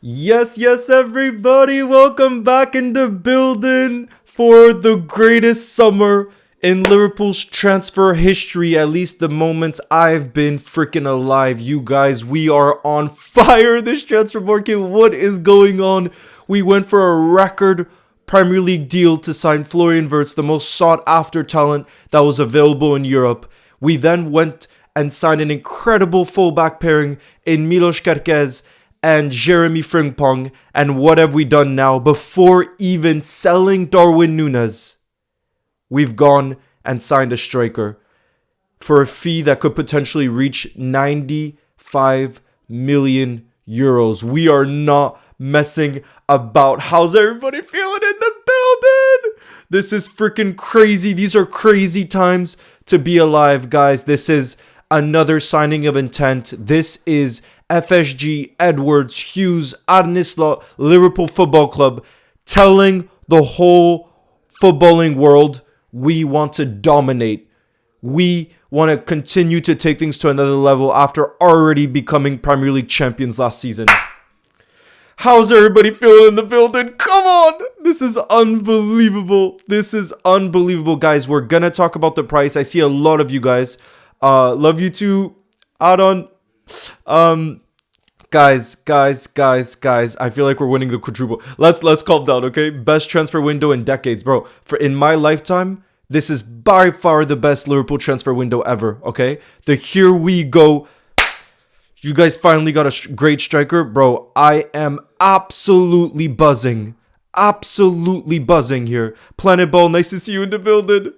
Yes, everybody, welcome back in the building for the greatest summer in Liverpool's transfer history, at least the moments I've been freaking alive. You guys, we are on fire this transfer market. What is going on? We went for a record Premier League deal to sign Florian Wirtz, the most sought after talent that was available in Europe. We then went and signed an incredible fullback pairing in Milos Kerkez and Jeremy Frimpong. And what have we done now? Before even selling Darwin Núñez, we've gone and signed a striker for a fee that could potentially reach 95 million euros. We are not messing about. How's everybody feeling in the building? This is freaking crazy. These are crazy times to be alive, guys. This is another signing of intent. This is FSG, Edwards, Hughes, Arnislo, Liverpool Football Club telling the whole footballing world we want to dominate. We want to continue to take things to another level after already becoming Premier League champions last season. How's everybody feeling in the building? Come on! This is unbelievable. This is unbelievable, guys. We're going to talk about the price. I see a lot of you guys. Love you too. Adon. Guys, I feel like we're winning the quadruple. Let's calm down, okay? Best transfer window in decades, bro. In my lifetime, this is by far the best Liverpool transfer window ever, okay? Here we go. You guys finally got a great striker, bro. I am absolutely buzzing. Absolutely buzzing here. Planet Ball, nice to see you in the building.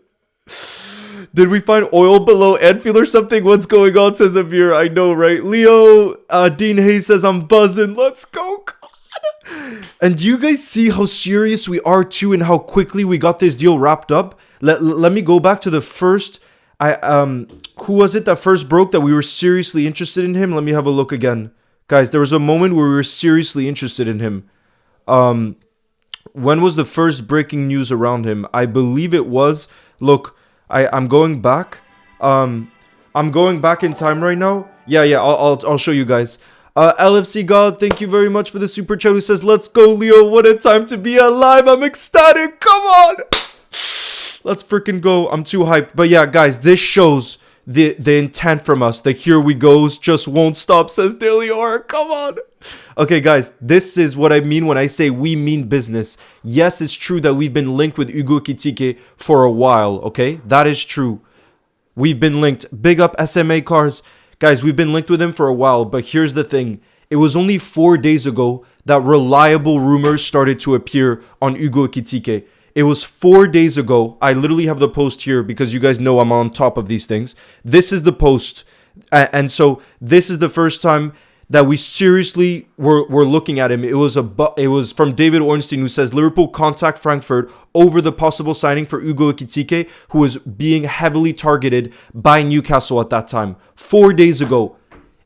Did we find oil below Anfield or something? What's going on, says Amir. I know, right? Leo, Dean Hayes says, I'm buzzing. Let's go. God. And do you guys see how serious we are too and how quickly we got this deal wrapped up? Let me go back to the first. Who was it that first broke that we were seriously interested in him? Let me have a look again. Guys, there was a moment where we were seriously interested in him. When was the first breaking news around him? I believe it was, look, I'm going back. I'm going back in time right now. Yeah, I'll show you guys. LFC God, thank you very much for the super chat who says, let's go, Leo. What a time to be alive. I'm ecstatic. Come on. Let's freaking go. I'm too hyped. But yeah, guys, this shows the intent from us. The here we goes just won't stop, says Delior. Come on. Okay, guys, this is what I mean when I say we mean business. Yes, it's true that we've been linked with Hugo Ekitike for a while, okay? That is true. We've been linked. Big up SMA Cars. Guys, we've been linked with him for a while, but here's the thing. It was only 4 days ago that reliable rumors started to appear on Hugo Ekitike. It was 4 days ago. I literally have the post here because you guys know I'm on top of these things. This is the post. And so this is the first time that we seriously were looking at him. It was from David Ornstein, who says Liverpool contact Frankfurt over the possible signing for Hugo Ekitike, who was being heavily targeted by Newcastle at that time. 4 days ago.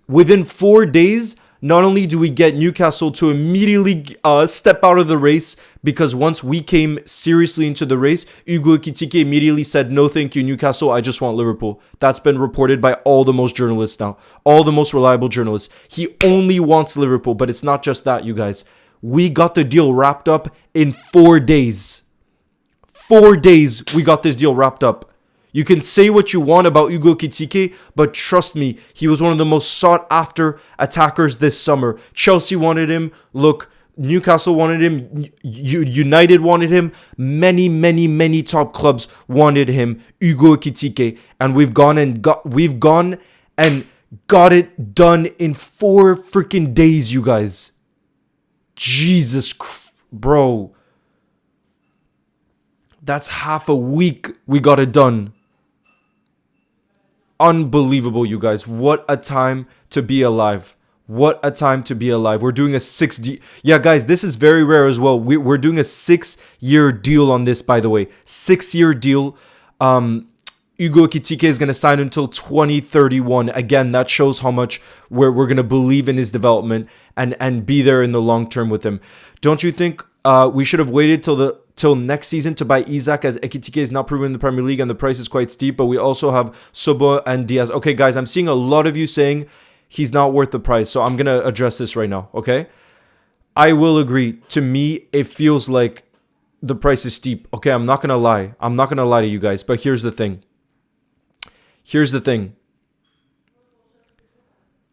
Within 4 days, not only do we get Newcastle to immediately step out of the race, because once we came seriously into the race, Hugo Ekitike immediately said, no thank you, Newcastle, I just want Liverpool. That's been reported by all the most journalists now. All the most reliable journalists. He only wants Liverpool, but it's not just that, you guys. We got the deal wrapped up in 4 days. 4 days we got this deal wrapped up. You can say what you want about Hugo Ekitike, but trust me, he was one of the most sought after attackers this summer. Chelsea wanted him. Look, Newcastle wanted him. United wanted him. Many top clubs wanted him. Hugo Ekitike, and we've gone and got it done in 4 freaking days, you guys. Jesus, bro. That's half a week we got it done. Unbelievable, you guys. What a time to be alive. What a time to be alive. We're doing a 6D. Yeah, guys, this is very rare as well. We're doing a 6-year deal on this, by the way. 6-year deal. Hugo Ekitike is going to sign until 2031. Again, that shows how much we're going to believe in his development and be there in the long term with him. Don't you think we should have waited till next season to buy Isak, as Ekitike is not proven in the Premier League and the price is quite steep, but we also have Sobo and Diaz. Okay, guys, I'm seeing a lot of you saying he's not worth the price, so I'm going to address this right now, okay? I will agree. To me, it feels like the price is steep. Okay, I'm not going to lie. I'm not going to lie to you guys. But here's the thing. Here's the thing.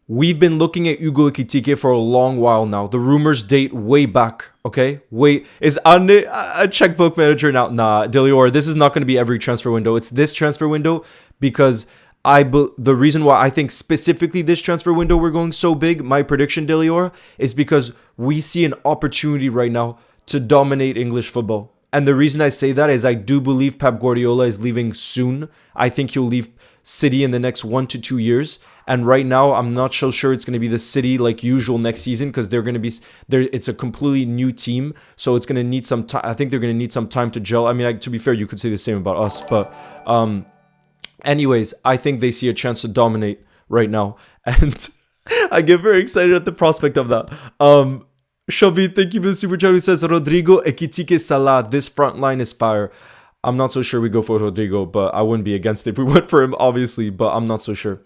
We've been looking at Hugo Ekitike for a long while now. The rumors date way back, okay? Is Ane a checkbook manager now? Nah, Delior, this is not going to be every transfer window. It's this transfer window because the reason why I think specifically this transfer window we're going so big, my prediction, Delior, is because we see an opportunity right now to dominate English football. And the reason I say that is I do believe Pep Guardiola is leaving soon. I think he'll leave City in the next 1 to 2 years. And right now, I'm not so sure it's going to be the City like usual next season because they're going to be there. It's a completely new team, so it's going to need some time. I think they're going to need some time to gel. I mean, to be fair, you could say the same about us, but anyways, I think they see a chance to dominate right now, and I get very excited at the prospect of that. Shabi, thank you for the super chat. Who says Rodrigo, Ekitike, Salah. This front line is fire. I'm not so sure we go for Rodrigo, but I wouldn't be against it if we went for him, obviously. But I'm not so sure.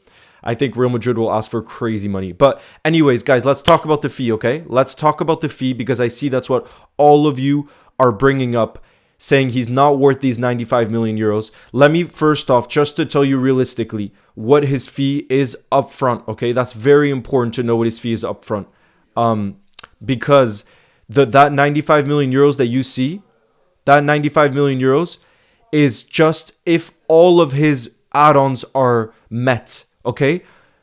I think Real Madrid will ask for crazy money. But anyways, guys, let's talk about the fee, okay? Let's talk about the fee because I see that's what all of you are bringing up, saying he's not worth these 95 million euros. Let me first off, just to tell you realistically, what his fee is up front, okay? That's very important to know what his fee is up front. Because that 95 million euros that you see, that 95 million euros is just if all of his add-ons are met. Okay,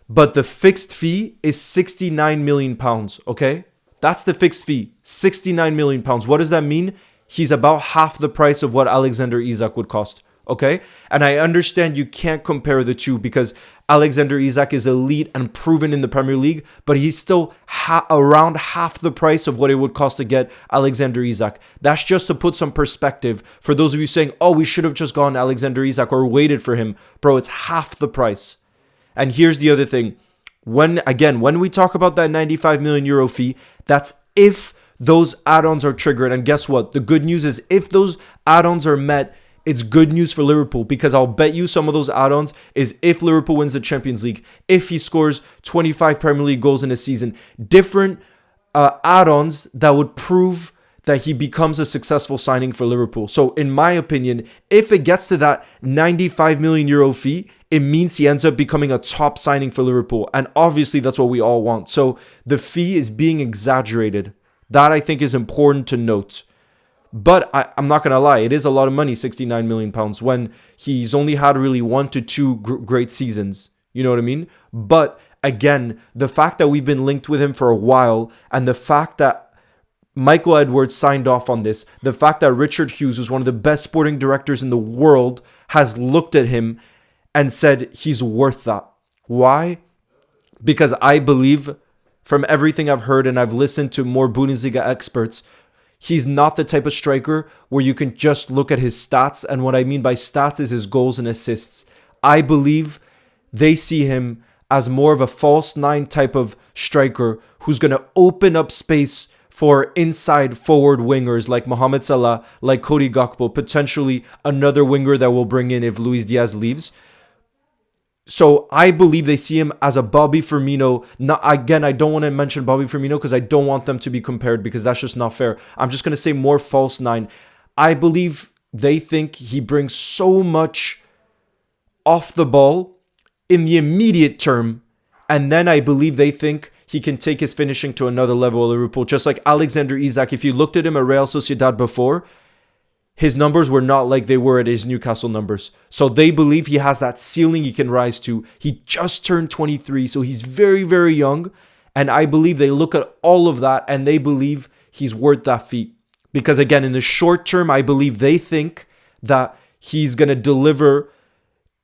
but the fixed fee is 69 million pounds. Okay, that's the fixed fee, 69 million pounds. What does that mean? He's about half the price of what Alexander Isak would cost. Okay, and I understand you can't compare the two because Alexander Isak is elite and proven in the Premier League, but he's still around half the price of what it would cost to get Alexander Isak. That's just to put some perspective for those of you saying, oh, we should have just gone Alexander Isak or waited for him. Bro, it's half the price. And here's the other thing. When we talk about that 95 million euro fee, that's if those add-ons are triggered. And guess what? The good news is if those add-ons are met, it's good news for Liverpool because I'll bet you some of those add-ons is if Liverpool wins the Champions League, if he scores 25 Premier League goals in a season, different add-ons that would prove that he becomes a successful signing for Liverpool. So in my opinion, if it gets to that 95 million euro fee, it means he ends up becoming a top signing for Liverpool. And obviously that's what we all want. So the fee is being exaggerated. That I think is important to note. But I'm not going to lie, it is a lot of money, 69 million pounds, when he's only had really 1 to 2 great seasons. You know what I mean? But again, the fact that we've been linked with him for a while and the fact that Michael Edwards signed off on this, the fact that Richard Hughes, who's one of the best sporting directors in the world, has looked at him and said he's worth that. Why? Because I believe from everything I've heard and I've listened to more Bundesliga experts, he's not the type of striker where you can just look at his stats. And what I mean by stats is his goals and assists. I believe they see him as more of a false nine type of striker who's going to open up space for inside forward wingers like Mohamed Salah, like Cody Gakpo, potentially another winger that will bring in if Luis Diaz leaves. So I believe they see him as a Bobby Firmino. Not, again, I don't want to mention Bobby Firmino because I don't want them to be compared because that's just not fair. I'm just going to say more false nine. I believe they think he brings so much off the ball in the immediate term. And then I believe they think he can take his finishing to another level at Liverpool. Just like Alexander Isak, if you looked at him at Real Sociedad before, his numbers were not like they were at his Newcastle numbers. So they believe he has that ceiling he can rise to. He just turned 23, so he's very, very young. And I believe they look at all of that and they believe he's worth that fee. Because again, in the short term, I believe they think that he's going to deliver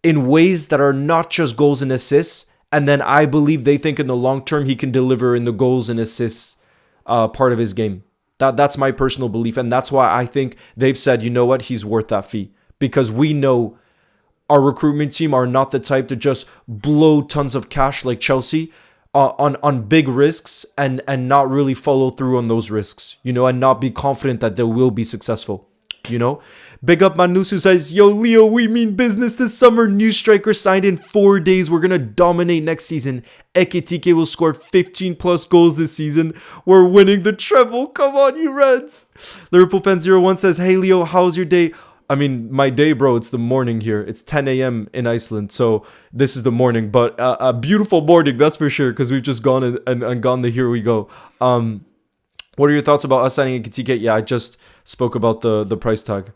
in ways that are not just goals and assists. And then I believe they think in the long term he can deliver in the goals and assists part of his game. That's my personal belief. And that's why I think they've said, you know what, he's worth that fee. Because we know our recruitment team are not the type to just blow tons of cash like Chelsea on big risks and not really follow through on those risks, you know, and not be confident that they will be successful. you know? Big up Manus who says, yo, Leo, we mean business this summer. New striker signed in 4 days. We're going to dominate next season. Ekitike will score 15 plus goals this season. We're winning the treble. Come on, you Reds. Liverpool fan 01 says, hey, Leo, how's your day? I mean, my day, bro, it's the morning here. It's 10 a.m. in Iceland, so this is the morning. But a beautiful morning, that's for sure, because we've just gone and gone the here we go. What are your thoughts about us signing Ekitike? Yeah, I just spoke about the price tag.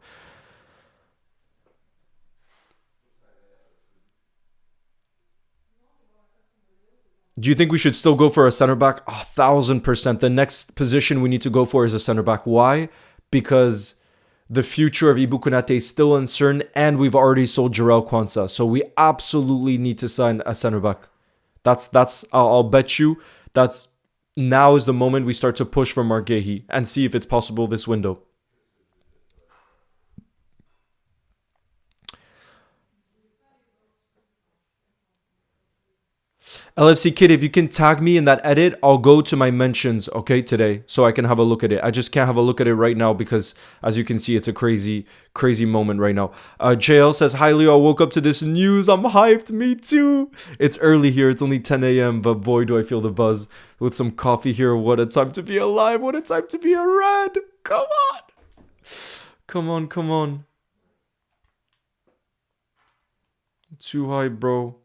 Do you think we should still go for a center back? 1,000%. The next position we need to go for is a center back. Why? Because the future of Ibrahima Konate is still uncertain, and we've already sold Jarell Quansah. So we absolutely need to sign a center back. I'll bet you that's now is the moment we start to push for Margehi and see if it's possible this window. LFC Kid, if you can tag me in that edit, I'll go to my mentions, okay, today, so I can have a look at it. I just can't have a look at it right now because, as you can see, it's a crazy, crazy moment right now. JL says, hi, Leo, I woke up to this news. I'm hyped. Me too. It's early here. It's only 10 a.m., but boy, do I feel the buzz with some coffee here. What a time to be alive. What a time to be a Red. Come on. Come on, come on. Too high, bro.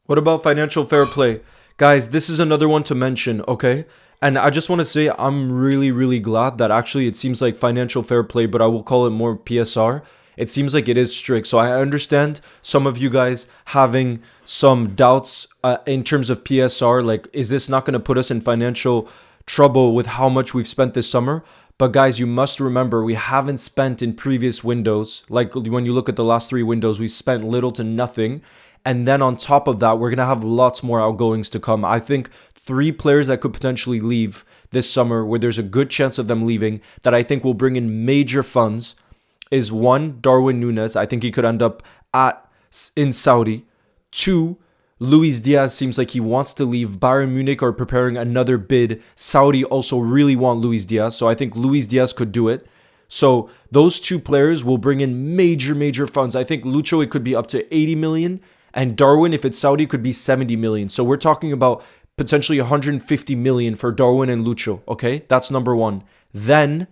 What about financial fair play? Guys, this is another one to mention, okay? And I just want to say I'm really, really glad that actually it seems like financial fair play, but I will call it more PSR. It seems like it is strict. So I understand some of you guys having some doubts in terms of PSR. Like, is this not going to put us in financial trouble with how much we've spent this summer? But guys, you must remember we haven't spent in previous windows. Like when you look at the last 3 windows, we spent little to nothing. And then on top of that, we're going to have lots more outgoings to come. I think 3 players that could potentially leave this summer, where there's a good chance of them leaving, that I think will bring in major funds, is 1, Darwin Núñez. I think he could end up in Saudi. 2, Luis Diaz seems like he wants to leave. Bayern Munich are preparing another bid. Saudi also really want Luis Diaz, so I think Luis Diaz could do it. So those 2 players will bring in major, major funds. I think Lucho, it could be up to 80 million. And Darwin, if it's Saudi, could be 70 million. So we're talking about potentially 150 million for Darwin and Lucho, okay? That's number 1. Then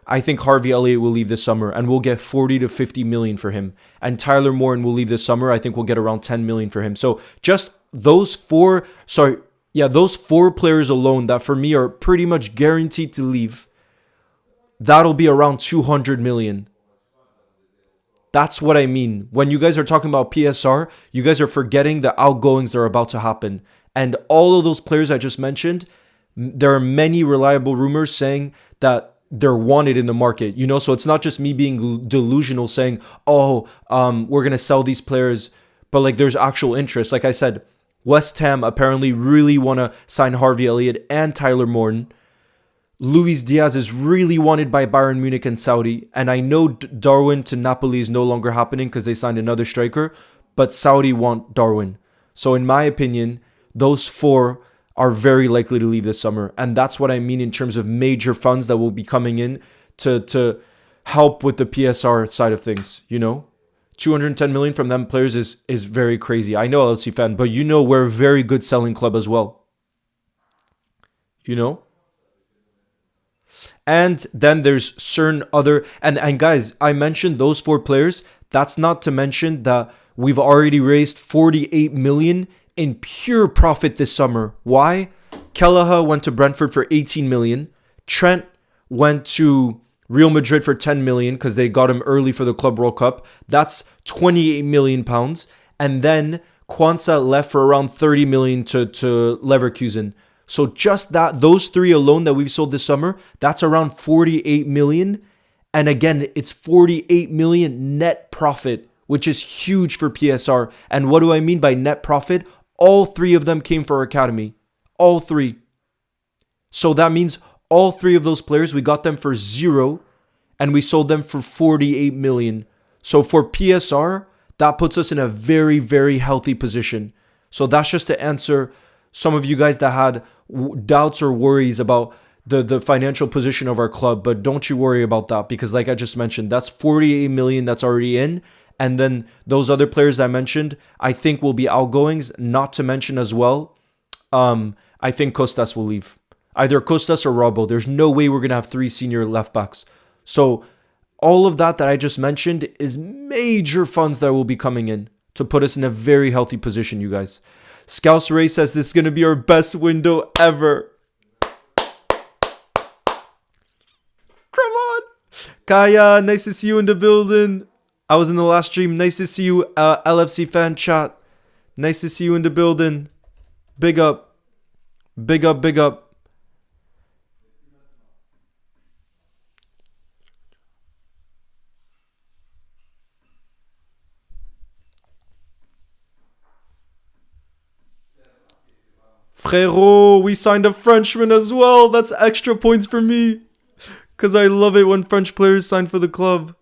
I think Harvey Elliott will leave this summer and we'll get 40 to 50 million for him. And Tyler Morin will leave this summer. I think we'll get around 10 million for him. So just those 4 players alone that for me are pretty much guaranteed to leave, that'll be around 200 million. That's what I mean. When you guys are talking about PSR, you guys are forgetting the outgoings that are about to happen. And all of those players I just mentioned, there are many reliable rumors saying that they're wanted in the market. You know, so it's not just me being delusional saying, we're going to sell these players. But like there's actual interest. Like I said, West Ham apparently really want to sign Harvey Elliott and Tyler Morton. Luis Diaz is really wanted by Bayern Munich and Saudi. And I know Darwin to Napoli is no longer happening because they signed another striker. But Saudi want Darwin. So in my opinion, those 4 are very likely to leave this summer. And that's what I mean in terms of major funds that will be coming in to help with the PSR side of things, you know? 210 million from them players is very crazy. I know LC fan, but you know we're a very good selling club as well. You know? And then there's certain other... And guys, I mentioned those 4 players. That's not to mention that we've already raised 48 million in pure profit this summer. Why? Kelleher went to Brentford for 18 million. Trent went to Real Madrid for 10 million because they got him early for the Club World Cup. That's 28 million pounds. And then Quansah left for around 30 million to Leverkusen. So just those 3 alone that we've sold this summer, that's around 48 million. And again, it's 48 million net profit, which is huge for PSR. And what do I mean by net profit? All 3 of them came for our academy. All 3. So that means All three of those players, we got them for 0 and we sold them for 48 million. So for PSR, that puts us in a very, very healthy position. So that's just to answer some of you guys that had doubts or worries about the financial position of our club. But don't you worry about that, because like I just mentioned, that's 48 million that's already in. And then those other players I mentioned, I think will be outgoings. Not to mention as well, I think Costas will leave. Either Costas or Robbo. There's no way we're going to have 3 senior left backs. So all of that I just mentioned is major funds that will be coming in to put us in a very healthy position, you guys. Scouse Ray says this is going to be our best window ever. Come on. Kaya, nice to see you in the building. I was in the last stream. Nice to see you, LFC fan chat. Nice to see you in the building. Big up. Big up, big up. Frérot, we signed a Frenchman as well. That's extra points for me, because I love it when French players sign for the club.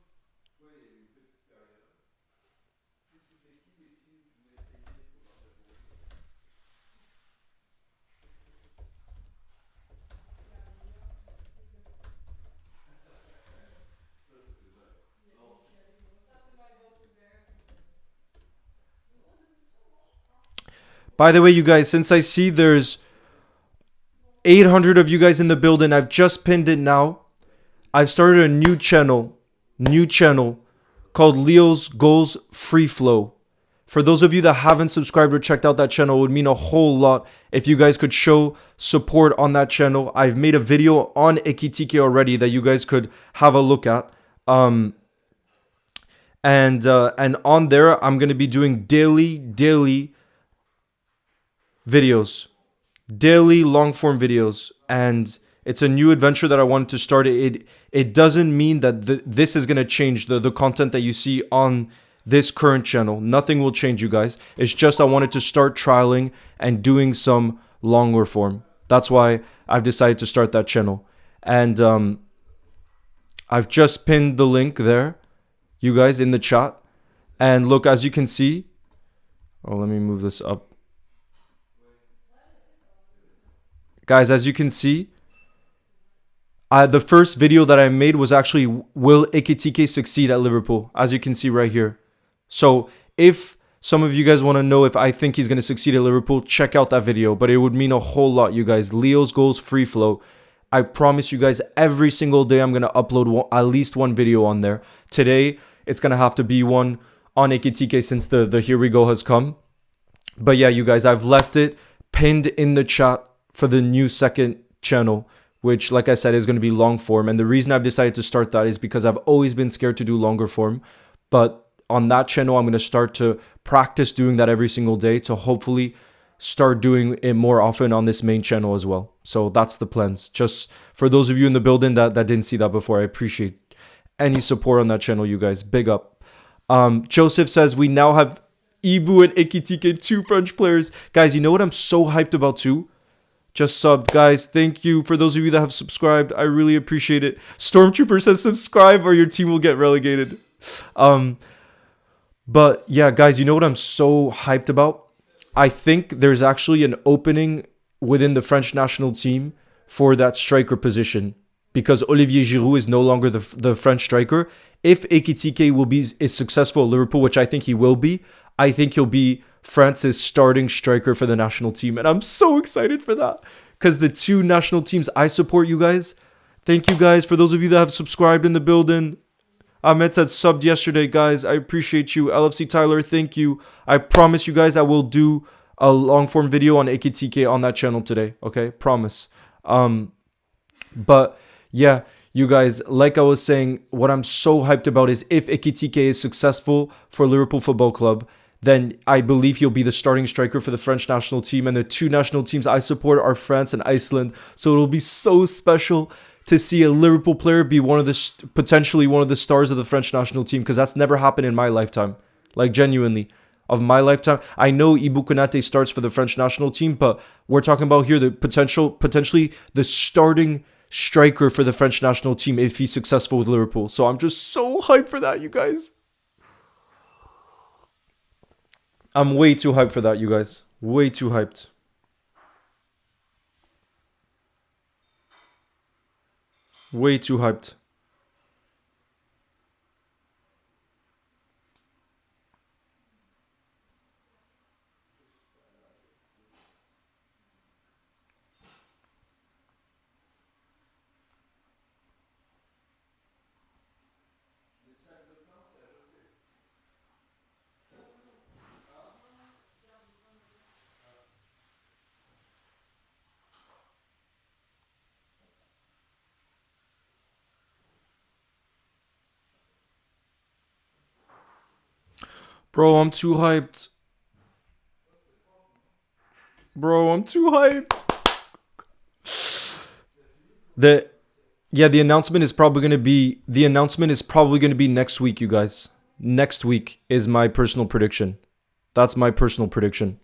By the way, you guys, since I see there's 800 of you guys in the building, I've just pinned it now. I've started a new channel called Leo's Goals Free Flow. For those of you that haven't subscribed or checked out that channel, it would mean a whole lot if you guys could show support on that channel. I've made a video on Ekitike already that you guys could have a look at. And on there, I'm going to be doing daily videos, daily long form videos, and it's a new adventure that I wanted to start. It doesn't mean that this is going to change the content that you see on this current channel. Nothing will change, you guys. It's just I wanted to start trialing and doing some longer form. That's why I've decided to start that channel. And I've just pinned the link there, you guys, in the chat. And look, as you can see, let me move this up. Guys, as you can see, the first video that I made was actually, will Ekitike succeed at Liverpool? As you can see right here. So if some of you guys want to know if I think he's going to succeed at Liverpool, check out that video. But it would mean a whole lot, you guys. Leo's Goals Free Flow. I promise you guys, every single day I'm going to upload at least one video on there. Today, it's going to have to be one on Ekitike since the Here We Go has come. But yeah, you guys, I've left it pinned in the chat for the new second channel, which, like I said, is going to be long form. And the reason I've decided to start that is because I've always been scared to do longer form. But on that channel, I'm going to start to practice doing that every single day to hopefully start doing it more often on this main channel as well. So that's the plans. Just for those of you in the building that didn't see that before, I appreciate any support on that channel, you guys. Big up. Joseph says, we now have Ibu and Ekitike, 2 French players. Guys, you know what I'm so hyped about too? Just subbed, guys. Thank you for those of you that have subscribed. I really appreciate it. Stormtrooper says subscribe or your team will get relegated. But yeah, guys, you know what I'm so hyped about? I think there's actually an opening within the French national team for that striker position, because Olivier Giroud is no longer the French striker. If Ekitike is successful at Liverpool, which I think he will be, I think he'll be France's starting striker for the national team. And I'm so excited for that, because the 2 national teams I support, you guys. Thank you guys. For those of you that have subscribed in the building, Ahmed said subbed yesterday, guys. I appreciate you. LFC Tyler, thank you. I promise you guys I will do a long form video on Ekitike on that channel today. Okay, promise. But yeah, you guys, like I was saying, what I'm so hyped about is if Ekitike is successful for Liverpool Football Club, then I believe he'll be the starting striker for the French national team. And the 2 national teams I support are France and Iceland. So it'll be so special to see a Liverpool player be potentially one of the stars of the French national team, because that's never happened in my lifetime. Like, genuinely, of my lifetime. I know Ibrahima Konate starts for the French national team, but we're talking about here the potentially the starting striker for the French national team if he's successful with Liverpool. So I'm just so hyped for that, you guys. I'm way too hyped for that, you guys. Way too hyped. Way too hyped. Bro, I'm too hyped. Bro, I'm too hyped. The announcement is probably going to be next week, you guys. Next week is my personal prediction. That's my personal prediction.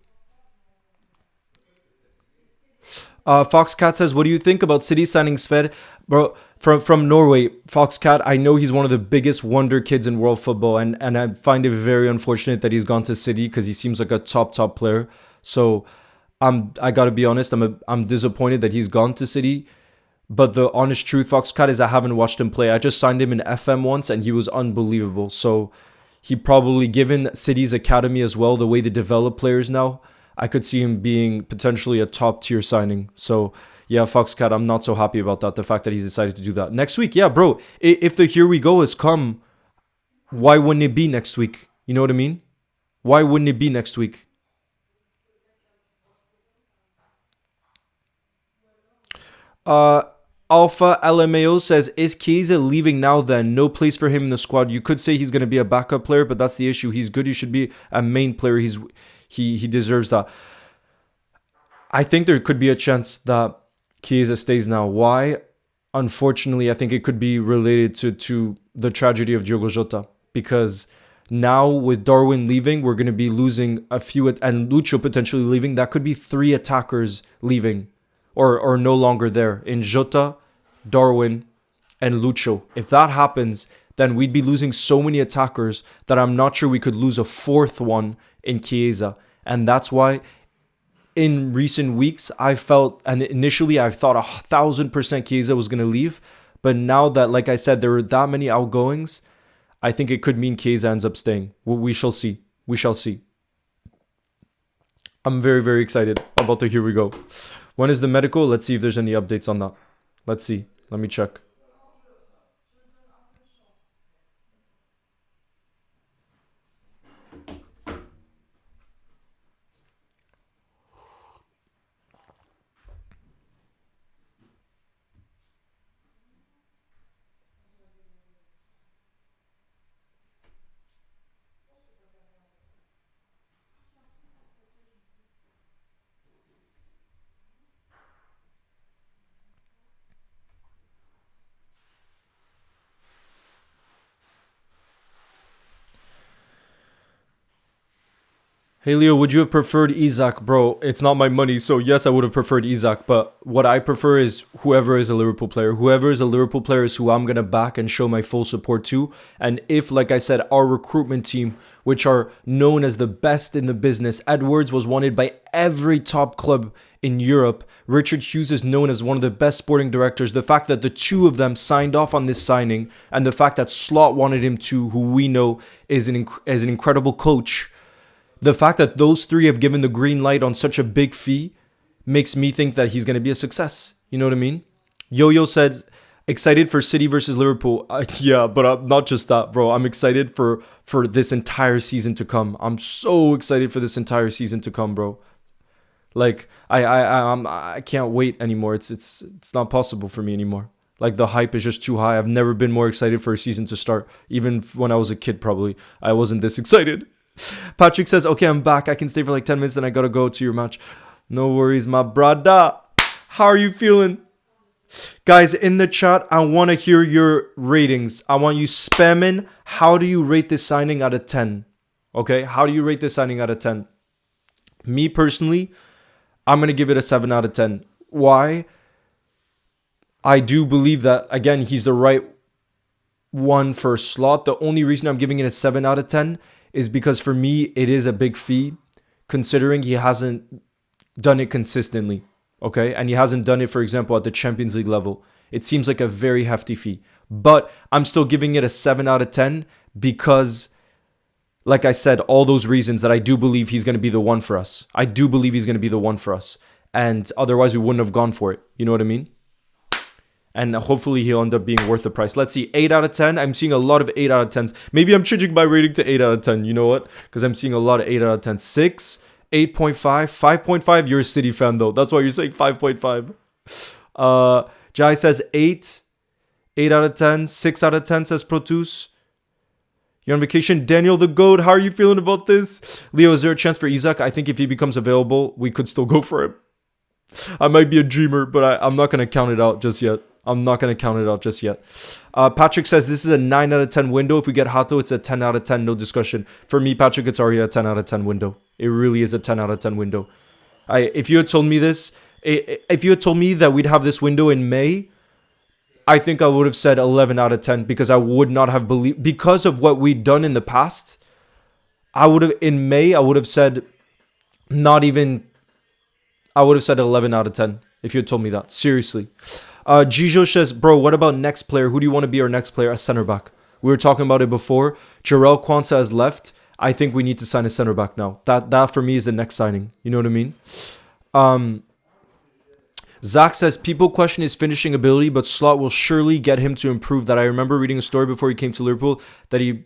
Foxcat says, what do you think about City signing Sver? Bro, from Norway, Foxcat, I know he's one of the biggest wonder kids in world football, and I find it very unfortunate that he's gone to City because he seems like a top player. So I gotta be honest, I'm disappointed that he's gone to City. But the honest truth, Foxcat, is I haven't watched him play. I just signed him in FM once, and he was unbelievable. So he probably, given City's academy as well, the way they develop players now, I could see him being potentially a top tier signing. So yeah, Foxcat, I'm not so happy about that. The fact that he's decided to do that. Next week, yeah, bro, if the Here We Go has come, why wouldn't it be next week? You know what I mean? Why wouldn't it be next week? Alpha LMAO says, is Chiesa leaving now then? No place for him in the squad. You could say he's going to be a backup player, but that's the issue. He's good. He should be a main player. He deserves that. I think there could be a chance that Chiesa stays now. Why? Unfortunately, I think it could be related to the tragedy of Diogo Jota, because now with Darwin leaving, we're going to be losing a few, and Lucho potentially leaving. That could be 3 attackers leaving or no longer there in Jota, Darwin, and Lucho. If that happens, then we'd be losing so many attackers that I'm not sure we could lose a 4th one in Chiesa. And that's why in recent weeks, I felt, and initially I thought 1,000% Chiesa was going to leave. But now that, like I said, there are that many outgoings, I think it could mean Chiesa ends up staying. We shall see. We shall see. I'm very, very excited about the Here We Go. When is the medical? Let's see if there's any updates on that. Let's see. Let me check. Hey Leo, would you have preferred Isak? Bro, it's not my money, so yes, I would have preferred Isak, but what I prefer is whoever is a Liverpool player. Whoever is a Liverpool player is who I'm going to back and show my full support to. And if, like I said, our recruitment team, which are known as the best in the business, Edwards was wanted by every top club in Europe. Richard Hughes is known as one of the best sporting directors. The fact that the two of them signed off on this signing, and the fact that Slot wanted him to, who we know is an incredible coach. The fact that those 3 have given the green light on such a big fee makes me think that he's going to be a success. You know what I mean? Yo-Yo says, excited for City versus Liverpool. Yeah, but not just that, bro. I'm excited for this entire season to come. I'm so excited for this entire season to come, bro. Like, I can't wait anymore. It's not possible for me anymore. Like, the hype is just too high. I've never been more excited for a season to start. Even when I was a kid, probably. I wasn't this excited. Patrick says, okay, I'm back. I can stay for like 10 minutes, then I gotta go to your match. No worries, my brother. How are you feeling? Guys, in the chat, I want to hear your ratings. I want you spamming. How do you rate this signing out of 10? Okay, how do you rate this signing out of 10? Me personally, I'm going to give it a 7 out of 10. Why? I do believe that, again, he's the right one for slot. The only reason I'm giving it a 7 out of 10 is because for me, it is a big fee considering he hasn't done it consistently. Okay. And he hasn't done it, for example, at the Champions League level. It seems like a very hefty fee. But I'm still giving it a 7 out of 10 because, like I said, all those reasons that I do believe he's going to be the one for us. I do believe he's going to be the one for us. And otherwise, we wouldn't have gone for it. You know what I mean? And hopefully he'll end up being worth the price. Let's see, 8 out of 10. I'm seeing a lot of 8 out of 10s. Maybe I'm changing my rating to 8 out of 10. You know what? Because I'm seeing a lot of 8 out of 10. 6, 8.5, 5.5. You're a City fan, though. That's why you're saying 5.5. Jai says 8. 8 out of 10. 6 out of 10, says Protus. You're on vacation. Daniel the Goat, how are you feeling about this? Leo, is there a chance for Isaac? I think if he becomes available, we could still go for him. I might be a dreamer, but I'm not going to count it out just yet. Patrick says this is a 9 out of 10 window. If we get Hato, it's a 10 out of 10. No discussion. For me, Patrick, it's already a 10 out of 10 window. It really is a 10 out of 10 window. If you had told me this, if you had told me that we'd have this window in May, I think I would have said 11 out of 10 because I would not have believed, because of what we'd done in the past. I would have said 11 out of 10 if you had told me that. Seriously. Gijo says, bro, what about next player? Who do you want to be our next player as center back? We were talking about it before. Jarrell Quansah has left. I think we need to sign a center back now. That for me is the next signing. You know what I mean? Zach says, people question his finishing ability, but Slot will surely get him to improve that. I remember reading a story before he came to Liverpool that he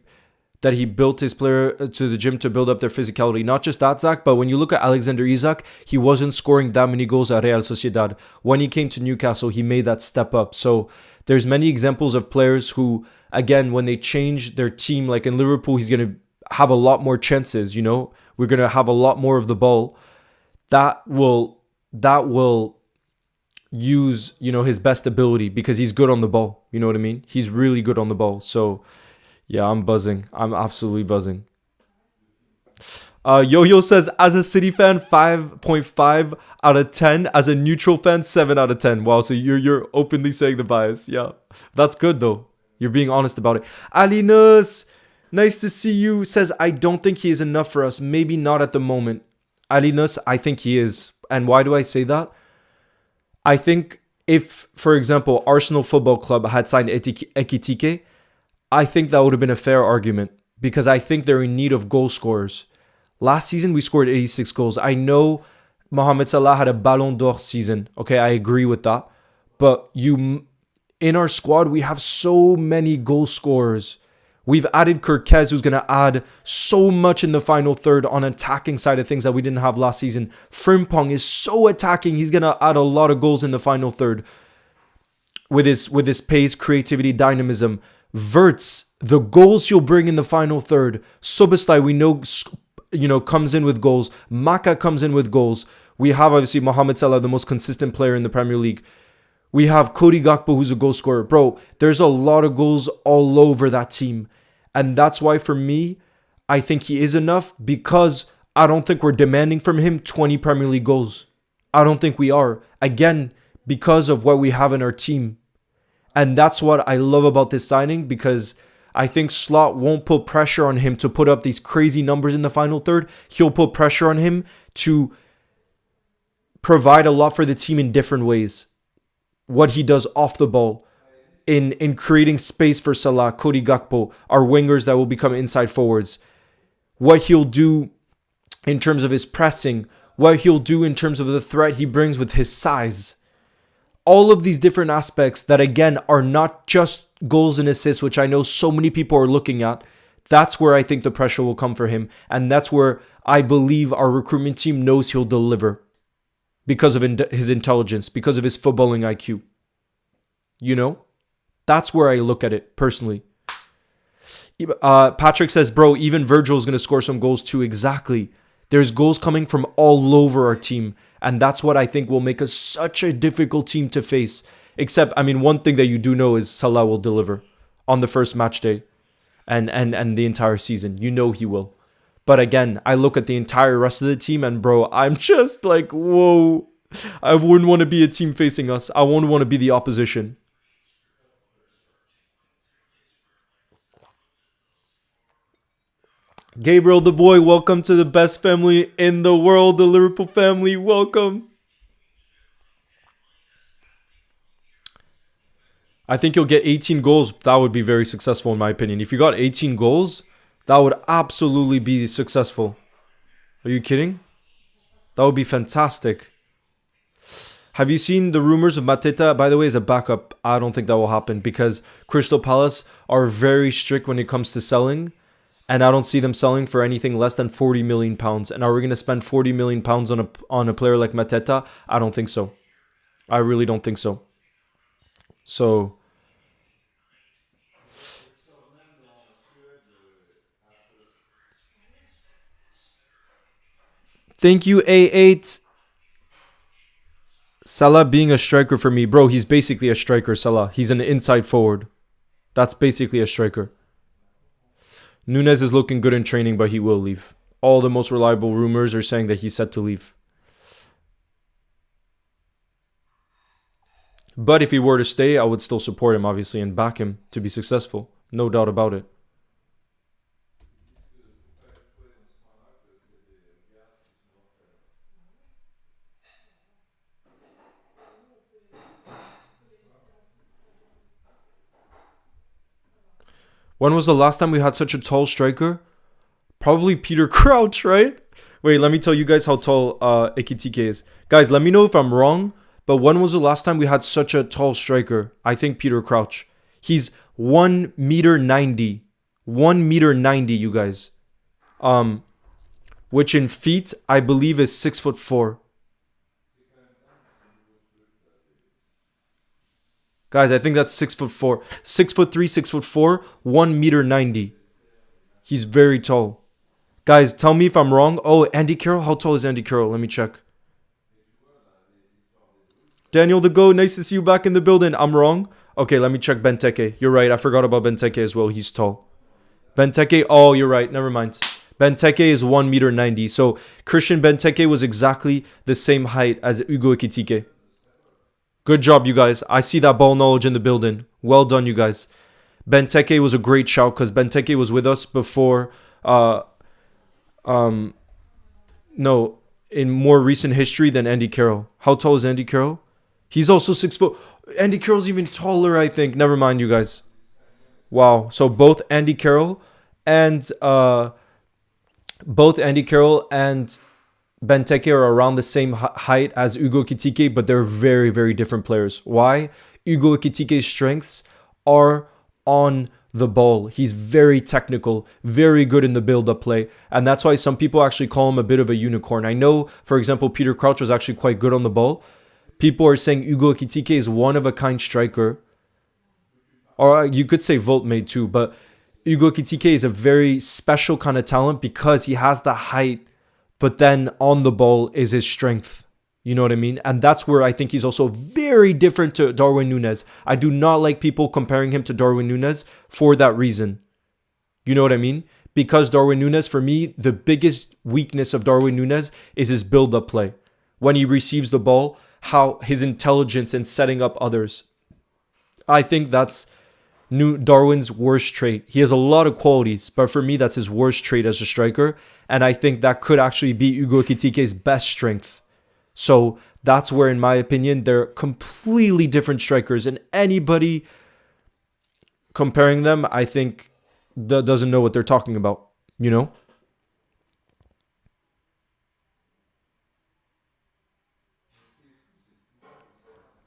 built his player to the gym to build up their physicality. Not just that, Zach, but when you look at Alexander Isak, he wasn't scoring that many goals at Real Sociedad. When he came to Newcastle, he made that step up. So there's many examples of players who, again, when they change their team, like in Liverpool, he's going to have a lot more chances, you know? We're going to have a lot more of the ball. That will use, you know, his best ability because he's good on the ball. You know what I mean? He's really good on the ball. So yeah, I'm buzzing. I'm absolutely buzzing. Yo-Yo says, as a City fan, 5.5 out of 10. As a neutral fan, 7 out of 10. Wow, so you're openly saying the bias. Yeah, that's good, though. You're being honest about it. Alinus, nice to see you. Says, I don't think he is enough for us. Maybe not at the moment. Alinus, I think he is. And why do I say that? I think if, for example, Arsenal Football Club had signed Ekitike, I think that would have been a fair argument because I think they're in need of goal scorers. Last season, we scored 86 goals. I know Mohamed Salah had a Ballon d'Or season. Okay, I agree with that. But in our squad, we have so many goal scorers. We've added Kirkez, who's going to add so much in the final third on attacking side of things that we didn't have last season. Frimpong is so attacking. He's going to add a lot of goals in the final third with his pace, creativity, dynamism. Verts, the goals he'll bring in the final third. Soboslai, we know, comes in with goals. Maka comes in with goals. We have, obviously, Mohamed Salah, the most consistent player in the Premier League. We have Cody Gakpo, who's a goal scorer. Bro, there's a lot of goals all over that team. And that's why, for me, I think he is enough because I don't think we're demanding from him 20 Premier League goals. I don't think we are. Again, because of what we have in our team. And that's what I love about this signing because I think Slot won't put pressure on him to put up these crazy numbers in the final third. He'll put pressure on him to provide a lot for the team in different ways. What he does off the ball, in creating space for Salah, Cody Gakpo, our wingers that will become inside forwards. What he'll do in terms of his pressing, what he'll do in terms of the threat he brings with his size. All of these different aspects that, again, are not just goals and assists, which I know so many people are looking at. That's where I think the pressure will come for him. And that's where I believe our recruitment team knows he'll deliver because of his intelligence, because of his footballing IQ. You know? That's where I look at it, personally. Patrick says, bro, even Virgil is going to score some goals too. Exactly. There's goals coming from all over our team. And that's what I think will make us such a difficult team to face. Except, I mean, one thing that you do know is Salah will deliver on the first match day and the entire season. You know he will. But again, I look at the entire rest of the team and, bro, I'm just like, whoa. I wouldn't want to be a team facing us. I wouldn't want to be the opposition. Gabriel the boy, welcome to the best family in the world, the Liverpool family. Welcome. I think you'll get 18 goals. That would be very successful in my opinion. If you got 18 goals, that would absolutely be successful. Are you kidding? That would be fantastic. Have you seen the rumors of Mateta, by the way, as a backup? I don't think that will happen because Crystal Palace are very strict when it comes to selling. And I don't see them selling for anything less than £40 million. And are we going to spend £40 million on a player like Mateta? I don't think so. I really don't think so. So, thank you, A8. Salah being a striker for me. Bro, he's basically a striker, Salah. He's an inside forward. That's basically a striker. Nunez is looking good in training, but he will leave. All the most reliable rumors are saying that he's set to leave. But if he were to stay, I would still support him, obviously, and back him to be successful. No doubt about it. When was the last time we had such a tall striker? Probably Peter Crouch, right? Wait, let me tell you guys how tall Ekitike is. Guys, let me know if I'm wrong, but when was the last time we had such a tall striker? I think Peter Crouch. He's 1 meter 90. 1 meter 90, you guys. Which in feet, I believe is 6'4". Guys, I think that's 6'4". 6'3", 6'4", 1 meter 90. He's very tall. Guys, tell me if I'm wrong. Oh, Andy Carroll? How tall is Andy Carroll? Let me check. Daniel the Goat, nice to see you back in the building. I'm wrong. Okay, let me check Benteke. You're right. I forgot about Benteke as well. He's tall. Benteke, oh, you're right. Never mind. Benteke is 1 meter 90. So Christian Benteke was exactly the same height as Hugo Ekitike. Good job, you guys. I see that ball knowledge in the building. Well done, you guys. Benteke was a great shout because Benteke was with us before... no, in more recent history than Andy Carroll. How tall is Andy Carroll? He's also 6 foot. Andy Carroll's even taller, I think. Never mind, you guys. Wow. So both Andy Carroll and Benteke are around the same height as Hugo Ekitike, but they're very, very different players. Why? Hugo Ekitike's strengths are on the ball. He's very technical, very good in the build-up play, and that's why some people actually call him a bit of a unicorn. I know, for example, Peter Crouch was actually quite good on the ball. People are saying Hugo Ekitike is one-of-a-kind striker, or you could say Voltmate too, but Hugo Ekitike is a very special kind of talent because he has the height, but then on the ball is his strength. You know what I mean? And that's where I think he's also very different to Darwin Núñez. I do not like people comparing him to Darwin Núñez for that reason. You know what I mean? Because Darwin Núñez, for me, the biggest weakness of Darwin Núñez is his build-up play. When he receives the ball, how his intelligence in setting up others. I think that's Darwin's worst trait. He has a lot of qualities, but for me, that's his worst trait as a striker. And I think that could actually be Hugo Ekitike's best strength. So that's where, in my opinion, they're completely different strikers. And anybody comparing them, I think, doesn't know what they're talking about, you know?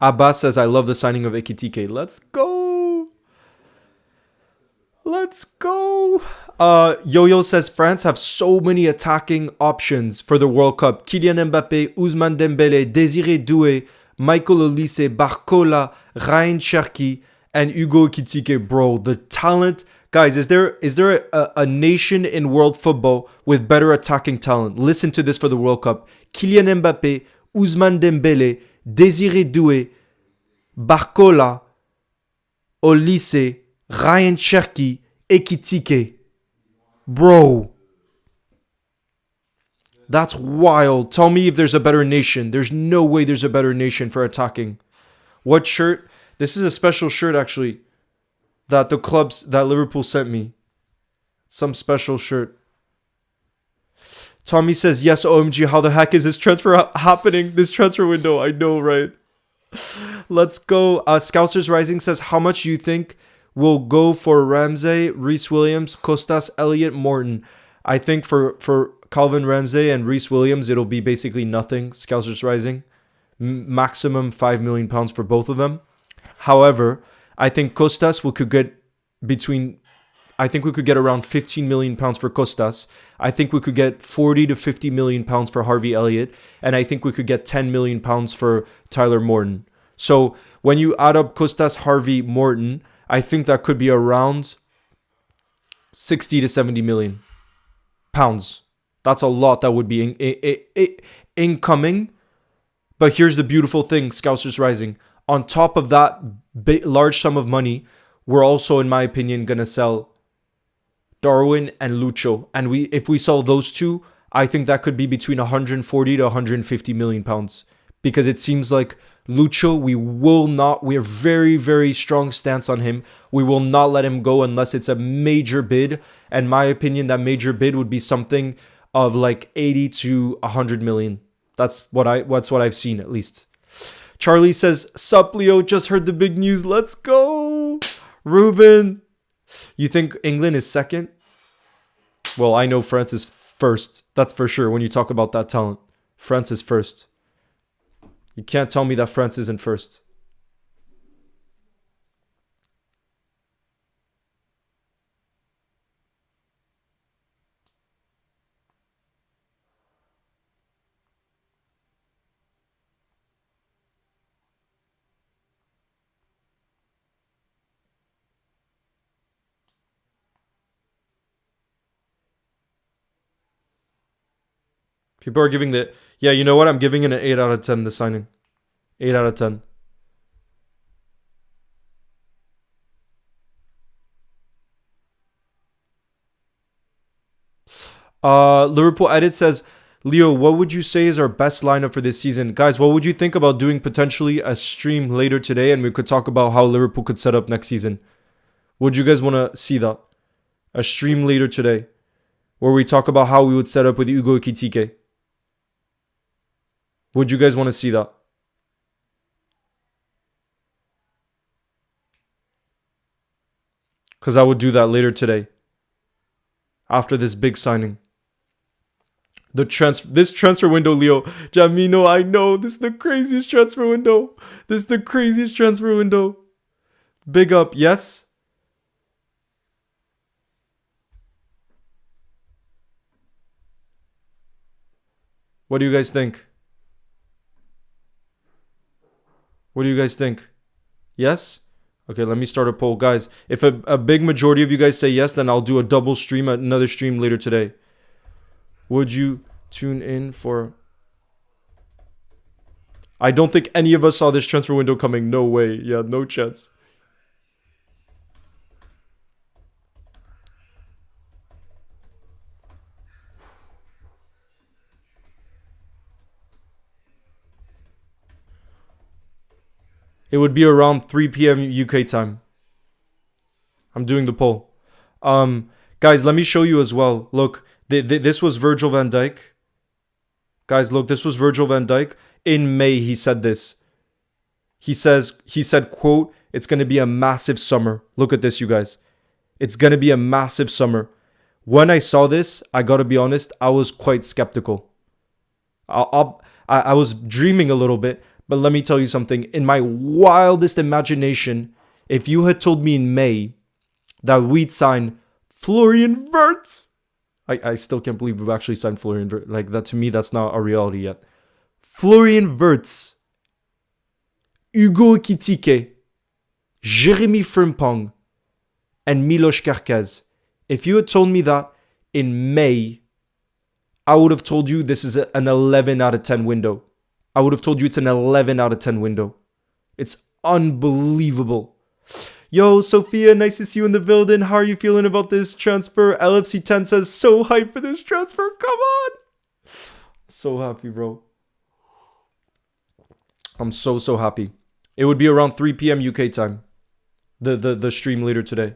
Abbas says, I love the signing of Ekitike. Let's go. Let's go. Yo-Yo says, France have so many attacking options for the World Cup. Kylian Mbappé, Ousmane Dembélé, Désiré Doué, Michael Olise, Barcola, Ryan Cherki, and Hugo Ekitike. Bro, the talent. Guys, is there a nation in world football with better attacking talent? Listen to this for the World Cup. Kylian Mbappé, Ousmane Dembélé, Désiré Doué, Barcola, Olise, Ryan Cherki, Ekitike. Bro. That's wild. Tell me if there's a better nation. There's no way there's a better nation for attacking. What shirt? This is a special shirt, actually, that Liverpool sent me. Some special shirt. Tommy says, yes, OMG, how the heck is this transfer happening? This transfer window, I know, right? Let's go. Scousers Rising says, how much do you think will go for Ramsey, Reece Williams, Costas, Elliott, Morton? I think for Calvin Ramsey and Reece Williams, it'll be basically nothing. Scousers Rising. Maximum £5 million for both of them. However, I think Costas we could get around £15 million for Costas. I think we could get 40 to 50 million pounds for Harvey Elliott, and I think we could get 10 million pounds for Tyler Morton. So when you add up Costas, Harvey, Morton, I think that could be around 60 to 70 million pounds. That's a lot that would be incoming. But here's the beautiful thing, Scousers Rising. On top of that large sum of money, we're also, in my opinion, going to sell Darwin and Lucho. And if we sell those two, I think that could be between 140 to 150 million pounds. Because it seems like Lucho, we have very, very strong stance on him. We will not let him go unless it's a major bid. And my opinion, that major bid would be something of like 80 to 100 million. That's what I've seen, at least. Charlie says, sup, Leo, just heard the big news. Let's go. Ruben, you think England is second? Well, I know France is first. That's for sure. When you talk about that talent, France is first. You can't tell me that France isn't first. People are giving yeah, you know what? I'm giving it an 8 out of 10, the signing. 8 out of 10. Liverpool Edit says, Leo, what would you say is our best lineup for this season? Guys, what would you think about doing potentially a stream later today, and we could talk about how Liverpool could set up next season? Would you guys want to see that? A stream later today, where we talk about how we would set up with Hugo Ekitike. Would you guys want to see that? Because I would do that later today. After this big signing. This transfer window, Leo. Jamino, I know. This is the craziest transfer window. Big up, yes? What do you guys think? Yes? Okay, let me start a poll. Guys, if a big majority of you guys say yes, then I'll do a double stream, another stream later today. Would you tune in for... I don't think any of us saw this transfer window coming. No way. Yeah, no chance. It would be around 3 p.m. UK time. I'm doing the poll. Guys, let me show you as well. Look, this was Virgil van Dijk. Guys, look, this was Virgil van Dijk. In May, he said this. He said, quote, it's going to be a massive summer. Look at this, you guys. It's going to be a massive summer. When I saw this, I got to be honest, I was quite skeptical. I was dreaming a little bit. But let me tell you something. In my wildest imagination, if you had told me in May that we'd sign Florian Wirtz, I still can't believe we've actually signed Florian Wirtz. Like that, to me, that's not a reality yet. Florian Wirtz, Hugo Ekitike, Jeremy Frimpong, and Milos Kerkez. If you had told me that in May, I would have told you this is an 11 out of 10 window. I would have told you it's an 11 out of 10 window. It's unbelievable. Yo, Sophia, nice to see you in the building. How are you feeling about this transfer? LFC 10 says, so hyped for this transfer. Come on. so happy, bro. I'm so happy. It would be around 3 p.m. UK time. The stream later today.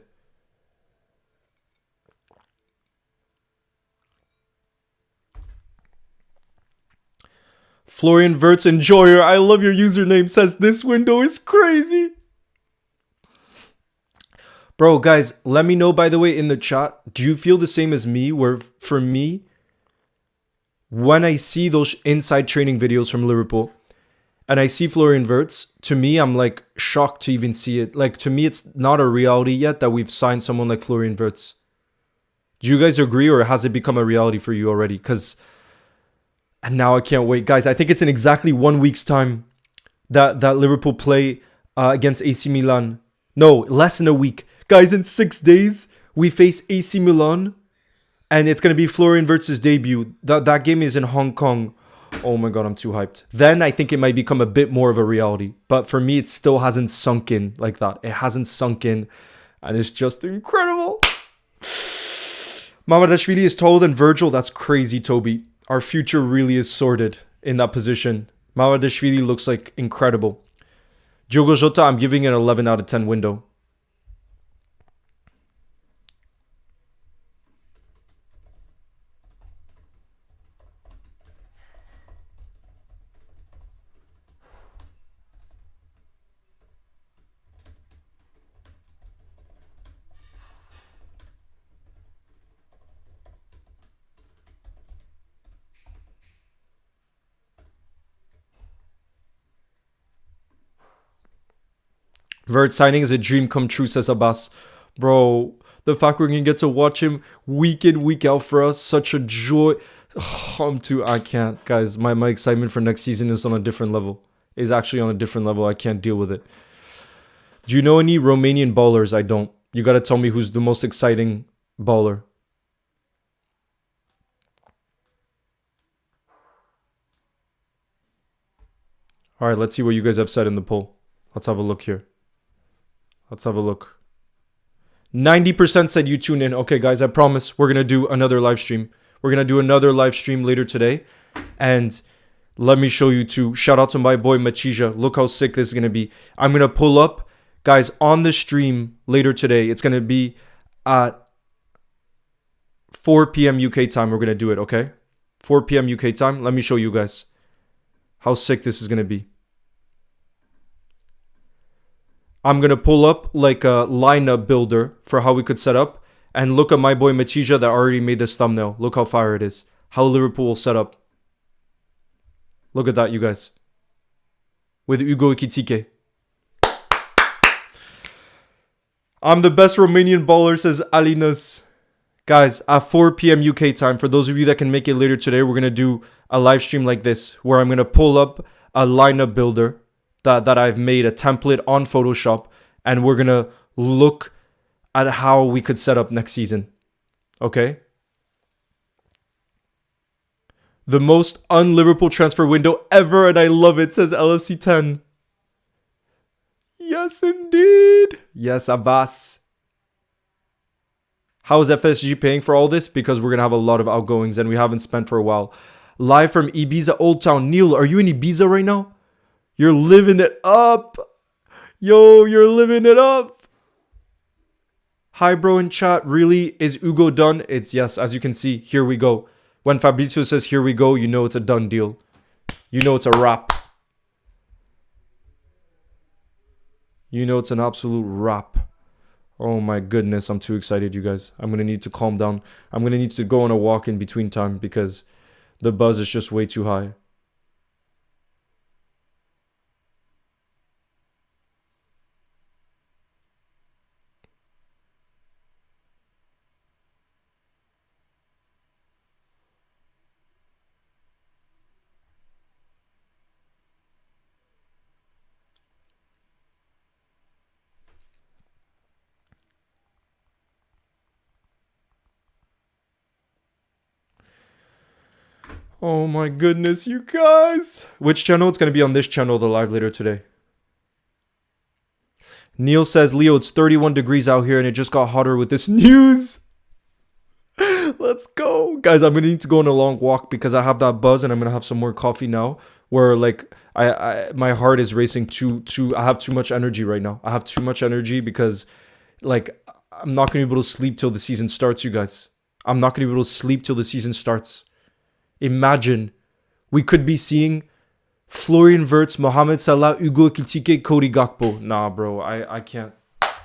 Florian Verts Enjoyer, I love your username, says this window is crazy. Bro, guys, let me know, by the way, in the chat, do you feel the same as me, where for me, when I see those inside training videos from Liverpool, and I see Florian Verts, to me, I'm like shocked to even see it. Like, to me, it's not a reality yet that we've signed someone like Florian Verts. Do you guys agree, or has it become a reality for you already? And now I can't wait. Guys, I think it's in exactly 1 week's time that Liverpool play against AC Milan. No, less than a week. Guys, in 6 days, we face AC Milan. And it's going to be Florian Wirtz's debut. That game is in Hong Kong. Oh my god, I'm too hyped. Then I think it might become a bit more of a reality. But for me, it still hasn't sunk in like that. It hasn't sunk in. And it's just incredible. Mamardashvili is taller than Virgil. That's crazy, Toby. Our future really is sorted in that position. Mamardashvili looks like incredible. Diogo Jota, I'm giving it an 11 out of 10 window. Vert signing is a dream come true, says Abbas. Bro, the fact we're going to get to watch him week in, week out for us, such a joy. Oh, I can't. Guys, my excitement for next season is on a different level. Is actually on a different level. I can't deal with it. Do you know any Romanian ballers? I don't. You got to tell me who's the most exciting baller. All right, let's see what you guys have said in the poll. Let's have a look here. Let's have a look. 90% said you tune in. Okay, guys, I promise we're going to do another live stream. We're going to do another live stream later today. And let me show you too. Shout out to my boy Machija. Look how sick this is going to be. I'm going to pull up, guys, on the stream later today. It's going to be at 4 p.m. UK time. We're going to do it, okay? 4 p.m. UK time. Let me show you guys how sick this is going to be. I'm going to pull up like a lineup builder for how we could set up. And look at my boy Machija that already made this thumbnail. Look how fire it is. How Liverpool will set up. Look at that, you guys. With Hugo Ekitike. I'm the best Romanian baller, says Alinas. Guys, at 4 p.m. UK time, for those of you that can make it later today, we're going to do a live stream like this, where I'm going to pull up a lineup builder that I've made, a template on Photoshop, and we're going to look at how we could set up next season. Okay? The most un-Liverpool transfer window ever, and I love it, says LFC 10. Yes, indeed. Yes, Abbas. How is FSG paying for all this? Because we're going to have a lot of outgoings, and we haven't spent for a while. Live from Ibiza Old Town. Neil, are you in Ibiza right now? You're living it up. Yo, you're living it up. Hi, bro, in chat. Really? Is Ugo done? It's yes. As you can see, here we go. When Fabrizio says here we go, you know it's a done deal. You know it's a wrap. You know it's an absolute wrap. Oh my goodness, I'm too excited, you guys. I'm going to need to calm down. I'm going to need to go on a walk in between time because the buzz is just way too high. Oh my goodness, you guys. Which channel? It's going to be on this channel, the live later today. Neil says, Leo, it's 31 degrees out here and it just got hotter with this news. Let's go. Guys, I'm going to need to go on a long walk because I have that buzz and I'm going to have some more coffee now where like my heart is racing I have too much energy right now. I have too much energy because like I'm not going to be able to sleep till the season starts, you guys. I'm not going to be able to sleep till the season starts. Imagine we could be seeing Florian Wirtz, Mohamed Salah, Hugo Ekitike, Cody Gakpo. Nah, bro, I can't.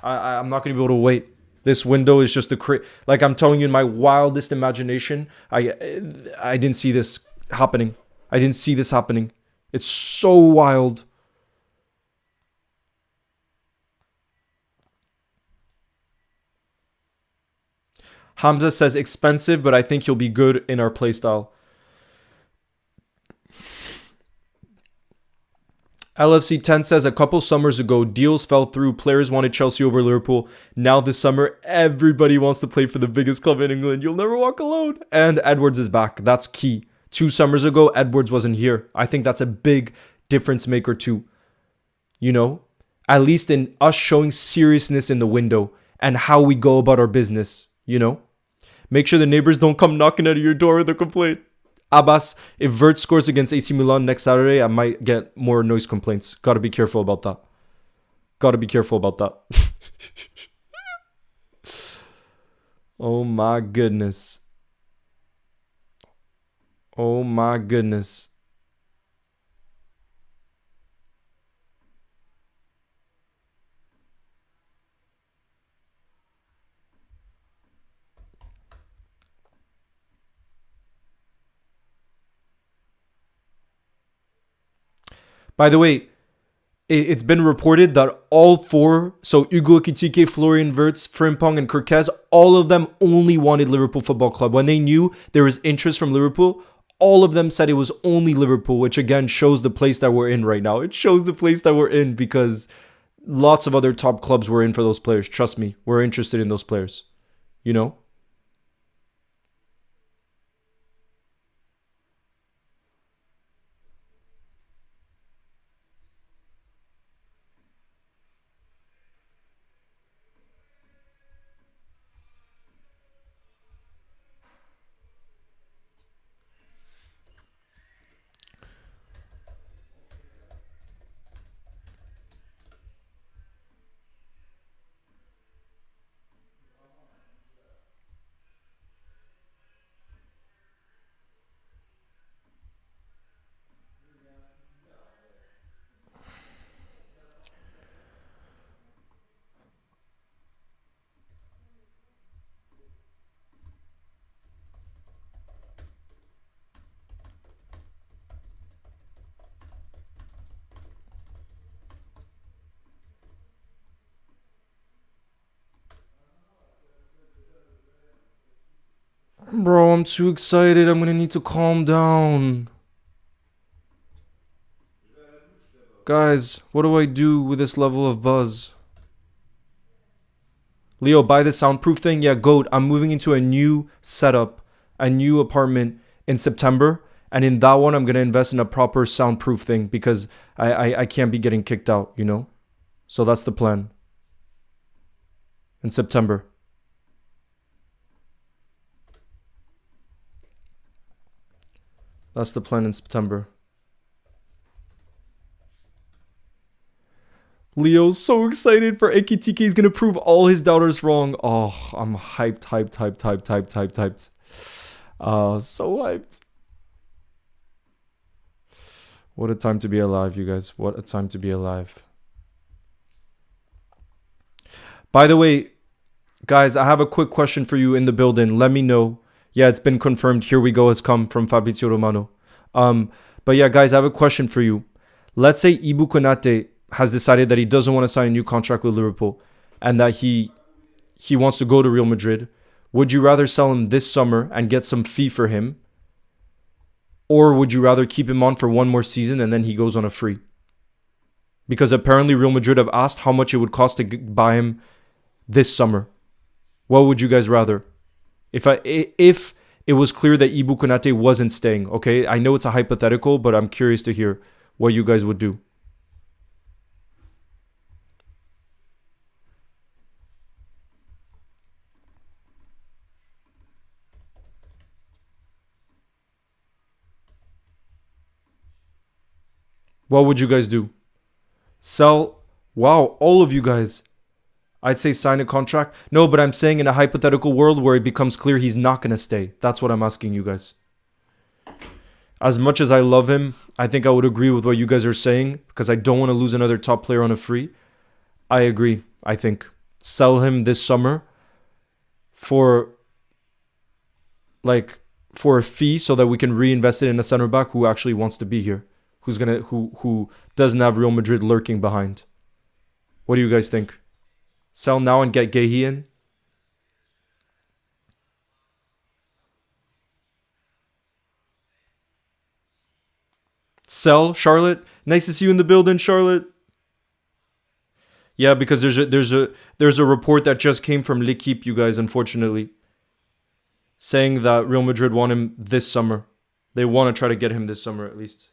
I'm not going to be able to wait. This window is just like I'm telling you, in my wildest imagination, I didn't see this happening. I didn't see this happening. It's so wild. Hamza says expensive, but I think he'll be good in our playstyle. LFC 10 says a couple summers ago, deals fell through. Players wanted Chelsea over Liverpool. Now this summer, everybody wants to play for the biggest club in England. You'll never walk alone. And Edwards is back. That's key. 2 summers ago, Edwards wasn't here. I think that's a big difference maker too. You know, at least in us showing seriousness in the window and how we go about our business, you know. Make sure the neighbors don't come knocking at your door with a complaint. Abbas, if Vert scores against AC Milan next Saturday, I might get more noise complaints. Got to be careful about that. Got to be careful about that. Oh my goodness. Oh my goodness. By the way, it's been reported that all 4, so Hugo Ekitike, Florian Wirtz, Frimpong, and Kirkez, all of them only wanted Liverpool Football Club. When they knew there was interest from Liverpool, all of them said it was only Liverpool, which again shows the place that we're in right now. It shows the place that we're in because lots of other top clubs were in for those players. Trust me, we're interested in those players. You know? Bro, I'm too excited. I'm gonna need to calm down. Guys, what do I do with this level of buzz? Leo, buy the soundproof thing? Yeah, goat. I'm moving into a new setup, a new apartment in September. And in that one, I'm going to invest in a proper soundproof thing because I can't be getting kicked out, you know? So that's the plan. In September. That's the plan in September. Leo's so excited for Ekitike. He's going to prove all his doubters wrong. Oh, I'm hyped. So hyped. What a time to be alive, you guys. What a time to be alive. By the way, guys, I have a quick question for you in the building. Let me know. Yeah, it's been confirmed. Here we go has come from Fabrizio Romano. But yeah, guys, I have a question for you. Let's say Ibrahima Konate has decided that he doesn't want to sign a new contract with Liverpool and that he wants to go to Real Madrid. Would you rather sell him this summer and get some fee for him? Or would you rather keep him on for one more season and then he goes on a free? Because apparently Real Madrid have asked how much it would cost to buy him this summer. What would you guys rather? If it was clear that Ibrahima Konate wasn't staying, okay? I know it's a hypothetical, but I'm curious to hear what you guys would do. What would you guys do? Sell? Wow, all of you guys. I'd say sign a contract. No, but I'm saying in a hypothetical world where it becomes clear he's not going to stay. That's what I'm asking you guys. As much as I love him, I think I would agree with what you guys are saying because I don't want to lose another top player on a free. I agree. I think sell him this summer for a fee so that we can reinvest it in a center back who actually wants to be here, who doesn't have Real Madrid lurking behind. What do you guys think? Sell now and get Gehi in? Sell, Charlotte. Nice to see you in the building, Charlotte. Yeah, because there's a report that just came from L'Equipe, you guys, unfortunately, saying that Real Madrid want him this summer. They want to try to get him this summer at least.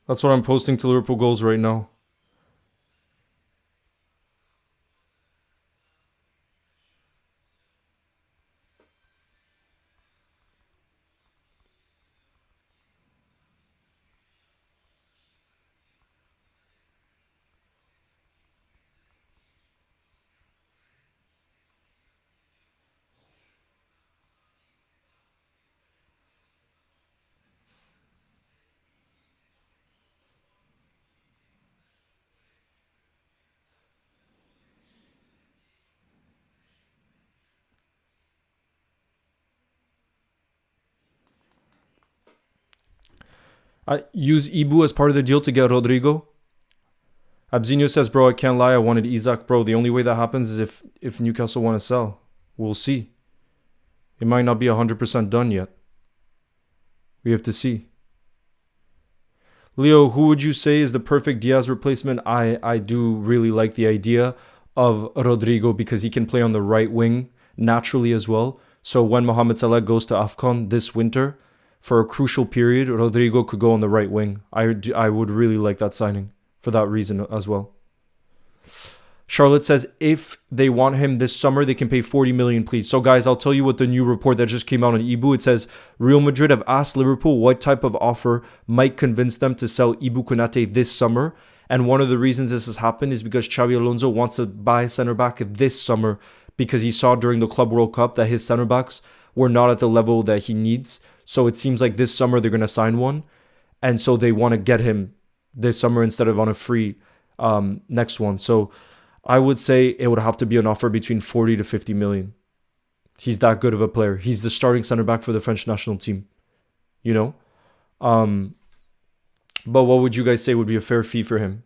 That's what I'm posting to Liverpool goals right now. I use Ibu as part of the deal to get Rodrigo. Abzinho says, bro, I can't lie. I wanted Isaac. Bro, the only way that happens is if Newcastle want to sell. We'll see. It might not be 100% done yet. We have to see. Leo, who would you say is the perfect Diaz replacement? I do really like the idea of Rodrigo because he can play on the right wing naturally as well. So when Mohamed Salah goes to AFCON this winter, for a crucial period, Rodrigo could go on the right wing. I would really like that signing for that reason as well. Charlotte says, if they want him this summer, they can pay 40 million, please. So guys, I'll tell you what the new report that just came out on Ibu. It says, Real Madrid have asked Liverpool what type of offer might convince them to sell Ibu Konate this summer. And one of the reasons this has happened is because Xabi Alonso wants to buy center back this summer because he saw during the Club World Cup that his center backs were not at the level that he needs. So it seems like this summer they're going to sign one. And so they want to get him this summer instead of on a free next one. So I would say it would have to be an offer between 40 to 50 million. He's that good of a player. He's the starting center back for the French national team. You know? But what would you guys say would be a fair fee for him?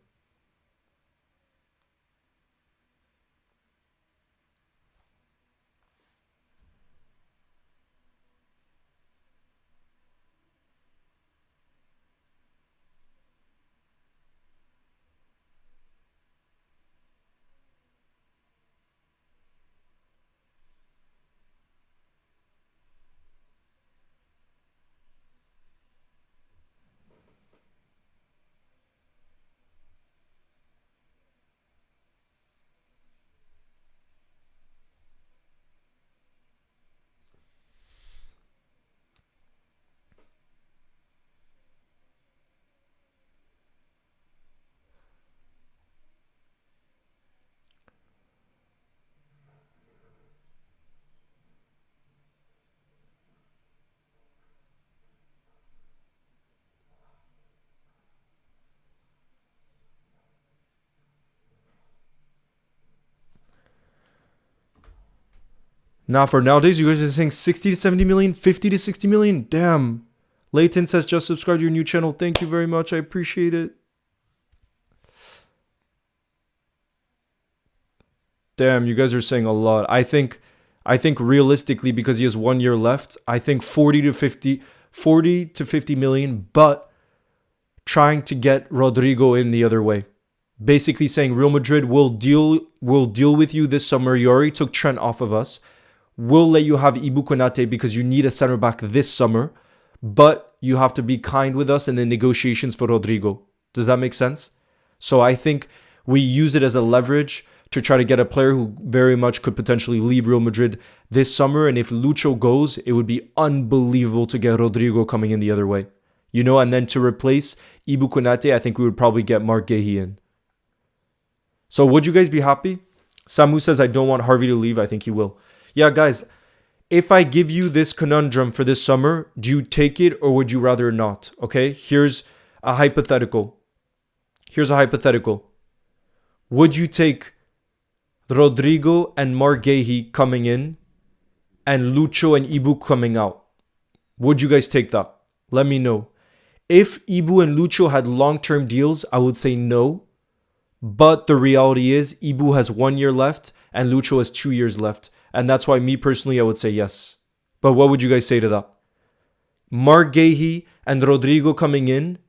Now, for nowadays, you guys are saying 60 to 70 million, 50 to 60 million. Damn. Leighton says, just subscribe to your new channel. Thank you very much. I appreciate it. Damn, you guys are saying a lot. I think realistically, because he has 1 year left, I think 40 to 50 million, but trying to get Rodrigo in the other way. Basically saying Real Madrid will deal with you this summer. You already took Trent off of us. We'll let you have Ibu Konate because you need a center back this summer, but you have to be kind with us in the negotiations for Rodrigo. Does that make sense? So I think we use it as a leverage to try to get a player who very much could potentially leave Real Madrid this summer. And if Lucho goes, it would be unbelievable to get Rodrigo coming in the other way. And then to replace Ibu Konate, I think we would probably get Mark Guehi in. So would you guys be happy? Samu says, I don't want Harvey to leave. I think he will. Yeah, guys, if I give you this conundrum for this summer, do you take it or would you rather not? Okay, here's a hypothetical. Would you take Rodrigo and Mark Guehi coming in and Lucho and Ibu coming out? Would you guys take that? Let me know. If Ibu and Lucho had long-term deals, I would say no. But the reality is Ibu has 1 year left and Lucho has 2 years left. And that's why me personally, I would say yes. But what would you guys say to that? Mark Guehi and Rodrigo coming in,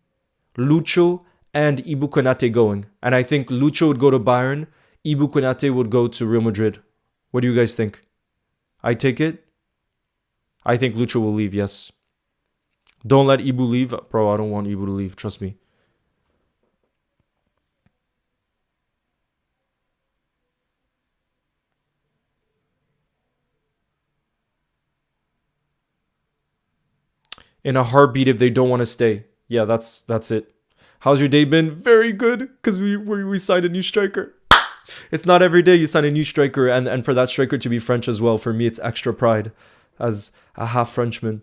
Lucho and Ibu Konate going. And I think Lucho would go to Bayern, Ibu Konate would go to Real Madrid. What do you guys think? I take it? I think Lucho will leave, yes. Don't let Ibu leave. Bro, I don't want Ibu to leave. Trust me. In a heartbeat if they don't want to stay. Yeah, that's it. How's your day been? Very good, because we signed a new striker. It's not every day you sign a new striker, and for that striker to be French as well. For me, it's extra pride as a half Frenchman.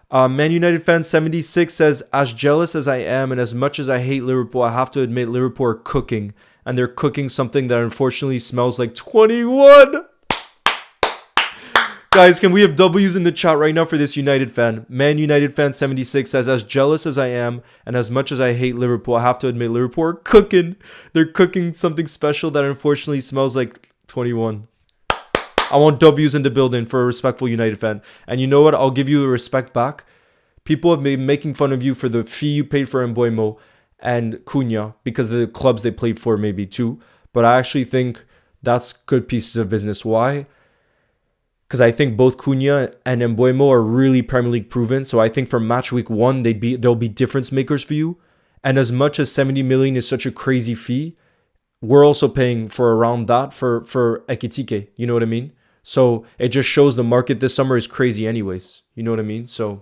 Man United fan 76 says, as jealous as I am and as much as I hate Liverpool, I have to admit Liverpool are cooking. And they're cooking something that unfortunately smells like 21. Guys, can we have W's in the chat right now for this United fan? Man United fan 76 says, as jealous as I am and as much as I hate Liverpool, I have to admit Liverpool are cooking. They're cooking something special that unfortunately smells like 21. I want W's in the building for a respectful United fan. And you know what? I'll give you the respect back. People have been making fun of you for the fee you paid for Mbeumo and Cunha because of the clubs they played for maybe too. But I actually think that's good pieces of business. Why? Because I think both Cunha and Mbeumo are really Premier League proven. So I think for match week 1, they'll be difference makers for you. And as much as 70 million is such a crazy fee, we're also paying for around that for Ekitike. You know what I mean? So it just shows the market this summer is crazy anyways. You know what I mean? So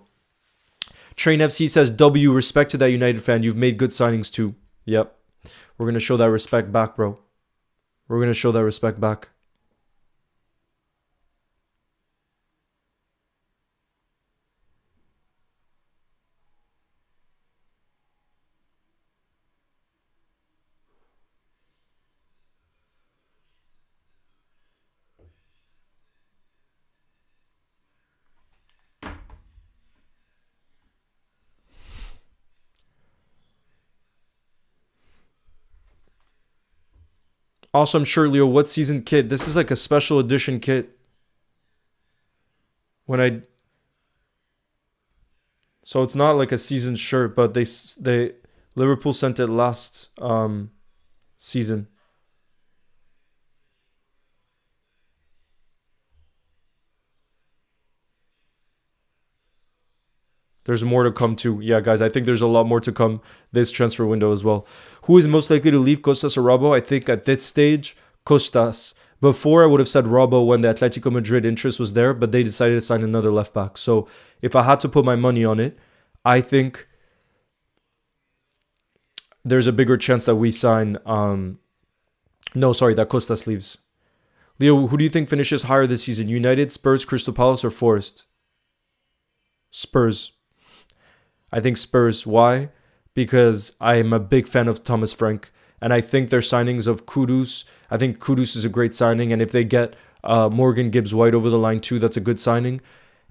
Train FC says, W, respect to that United fan. You've made good signings too. Yep. We're going to show that respect back, bro. We're going to show that respect back. Awesome shirt, Leo. What season kit? This is like a special edition kit. So it's not like a season shirt, but they Liverpool sent it last season. There's more to come too. Yeah, guys, I think there's a lot more to come this transfer window as well. Who is most likely to leave, Costas or Robbo? I think at this stage, Costas. Before, I would have said Robbo when the Atletico Madrid interest was there, but they decided to sign another left back. So if I had to put my money on it, I think there's a bigger chance that we sign... that Costas leaves. Leo, who do you think finishes higher this season? United, Spurs, Crystal Palace, or Forest? Spurs. I think Spurs. Why? Because I am a big fan of Thomas Frank. And I think their signings of Kudus, I think Kudus is a great signing. And if they get Morgan Gibbs-White over the line too, that's a good signing.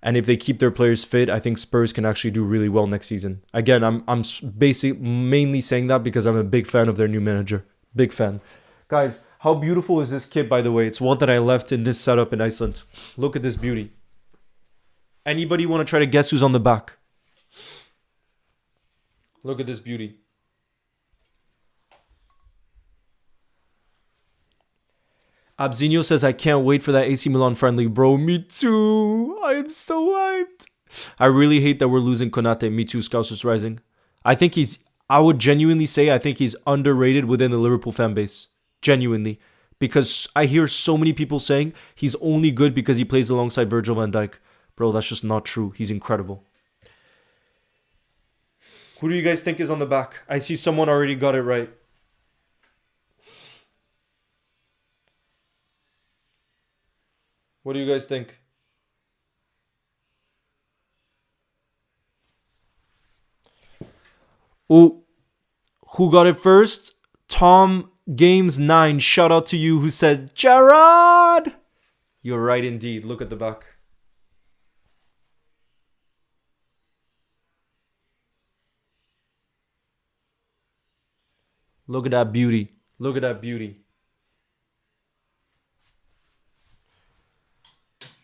And if they keep their players fit, I think Spurs can actually do really well next season. Again, I'm basically mainly saying that because I'm a big fan of their new manager. Big fan. Guys, How beautiful is this kit, by the way? It's one that I left in this setup in Iceland. Look at this beauty. Anybody want to try to guess who's on the back? Look at this beauty. Abzinho says, I can't wait for that AC Milan friendly. Bro, me too. I am so hyped. I really hate that we're losing Konate. Me too, Scousers Rising. I would genuinely say I think he's underrated within the Liverpool fan base. Genuinely. Because I hear so many people saying he's only good because he plays alongside Virgil van Dijk. Bro, that's just not true. He's incredible. Who do you guys think is on the back? I see someone already got it right. What do you guys think? Oh, who got it first? Tom Games 9. Shout out to you who said, Gerard! You're right indeed. Look at the back. Look at that beauty. Look at that beauty.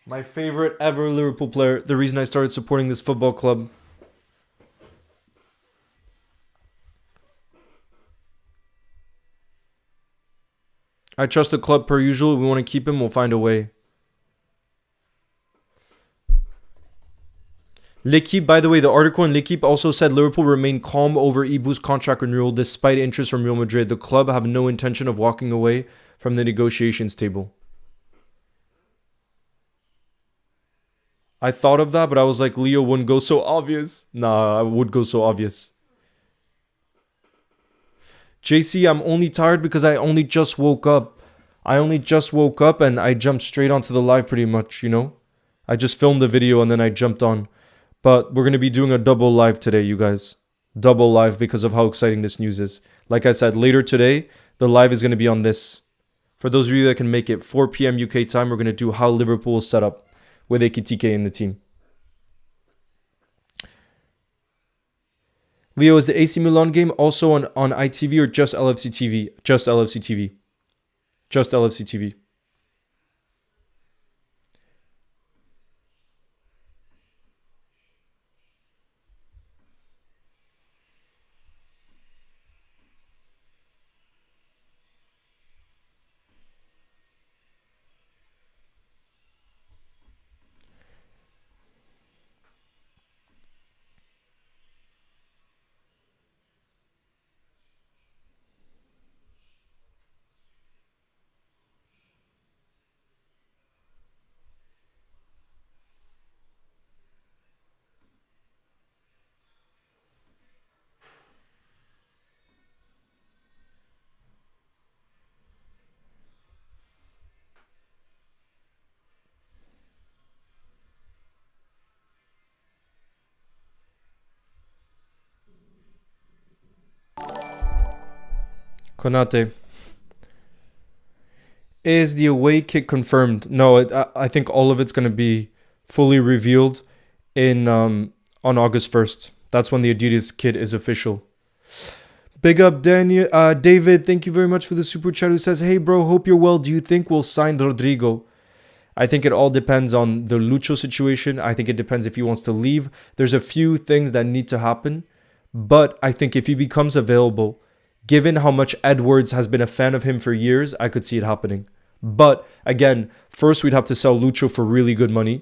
My favorite ever Liverpool player. The reason I started supporting this football club. I trust the club per usual. We want to keep him. We'll find a way. L'Equipe, by the way, the article in L'Equipe also said Liverpool remain calm over Ibu's contract renewal despite interest from Real Madrid. The club have no intention of walking away from the negotiations table. I thought of that, but I was like, Leo wouldn't go so obvious. Nah, I would go so obvious. JC, I'm only tired because I only just woke up. And I jumped straight onto the live pretty much, you know? I just filmed the video and then I jumped on. But we're going to be doing a double live today, you guys. Double live because of how exciting this news is. Like I said, later today, the live is going to be on this. For those of you that can make it, 4 p.m. UK time, we're going to do how Liverpool is set up with Ekitike in the team. Leo, is the AC Milan game also on ITV or just LFC TV? Just LFC TV. Just LFC TV. Konate. Is the away kit confirmed? No, I think all of it's going to be fully revealed in on August 1st. That's when the Adidas kit is official. Big up Daniel, David, thank you very much for the super chat who says, hey bro, hope you're well. Do you think we'll sign Rodrigo? I think it all depends on the Lucho situation. I think it depends if he wants to leave. There's a few things that need to happen. But I think if he becomes available, given how much Edwards has been a fan of him for years, I could see it happening. But again, first we'd have to sell Lucho for really good money.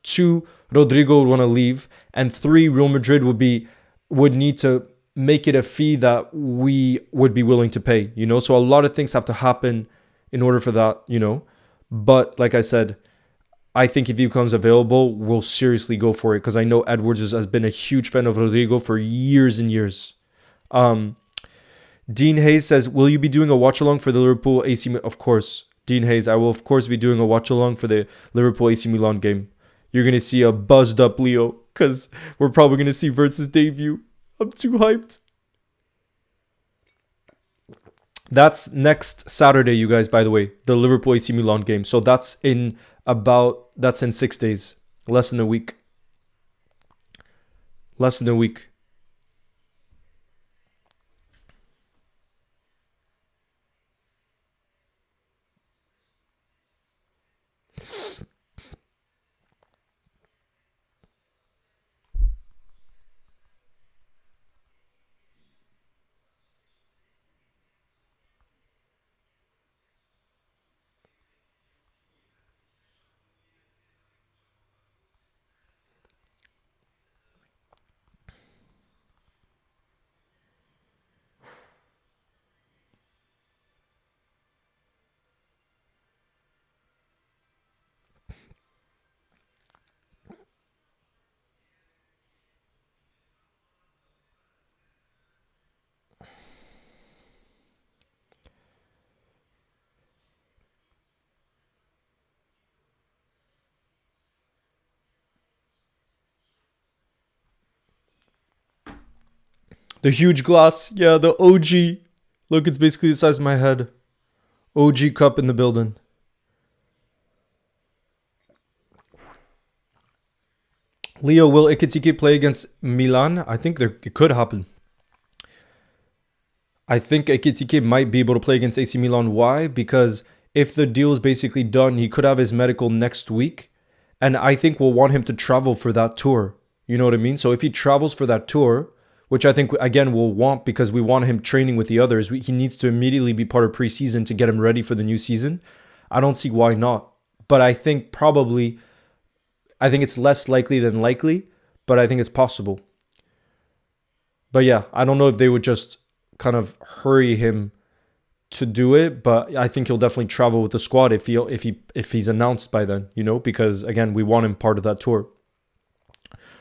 2, Rodrigo would want to leave. And 3, Real Madrid would need to make it a fee that we would be willing to pay, you know? So a lot of things have to happen in order for that, you know? But like I said, I think if he becomes available, we'll seriously go for it because I know Edwards has been a huge fan of Rodrigo for years and years. Dean Hayes says, will you be doing a watch-along for the Liverpool AC Milan? Of course. Dean Hayes, I will of course be doing a watch-along for the Liverpool AC Milan game. You're going to see a buzzed-up Leo because we're probably going to see Versus debut. I'm too hyped. That's next Saturday, you guys, by the way. The Liverpool AC Milan game. So that's in 6 days. Less than a week. Less than a week. The huge glass. Yeah, the OG. Look, it's basically the size of my head. OG cup in the building. Leo, will Ekitike play against Milan? I think it could happen. I think Ekitike might be able to play against AC Milan. Why? Because if the deal is basically done, he could have his medical next week. And I think we'll want him to travel for that tour. You know what I mean? So if he travels for that tour, which I think, again, we'll want because we want him training with the others, he needs to immediately be part of preseason to get him ready for the new season. I don't see why not. But I think it's less likely than likely, but I think it's possible. But yeah, I don't know if they would just kind of hurry him to do it, but I think he'll definitely travel with the squad if he's announced by then, because again, we want him part of that tour.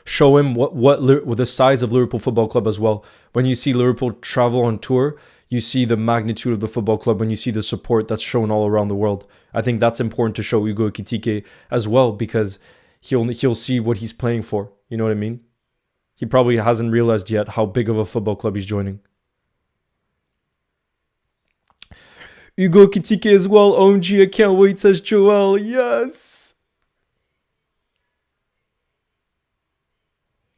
Show him what the size of Liverpool Football Club as well. When you see Liverpool travel on tour, you see the magnitude of the football club when you see the support that's shown all around the world. I think that's important to show Ugo Ekitike as well, because he'll see what he's playing for. You know what I mean? He probably hasn't realized yet how big of a football club he's joining. Ugo Ekitike as well. OMG, I can't wait, says Joel. Yes.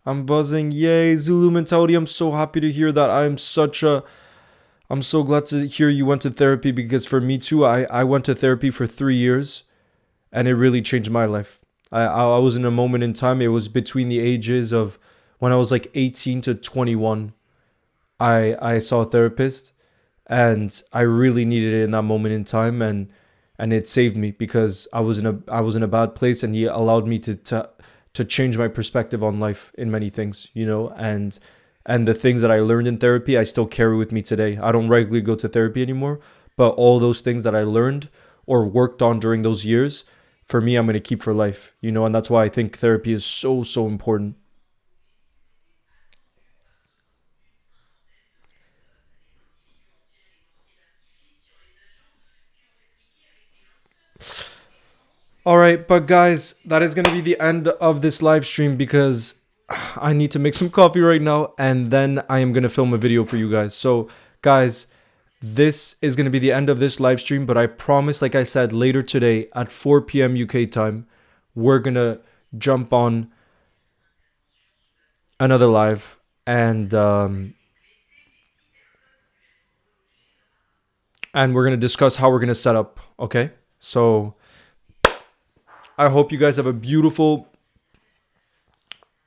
I'm buzzing. Yay, Zulu mentality. I'm so happy to hear that. I'm so glad to hear you went to therapy, because for me too, I went to therapy for 3 years and it really changed my life. I was in a moment in time. It was between the ages of when I was like 18 to 21. I saw a therapist and I really needed it in that moment in time, and it saved me because I was in a bad place, and he allowed me to change my perspective on life in many things, and the things that I learned in therapy, I still carry with me today. I don't regularly go to therapy anymore, but all those things that I learned or worked on during those years, for me, I'm going to keep for life, and that's why I think therapy is so, so important. All right, but guys, that is going to be the end of this live stream because I need to make some coffee right now, and then I am going to film a video for you guys. So, guys, this is going to be the end of this live stream, but I promise, like I said, later today at 4 p.m. UK time, we're going to jump on another live, and we're going to discuss how we're going to set up, okay? So I hope you guys have a beautiful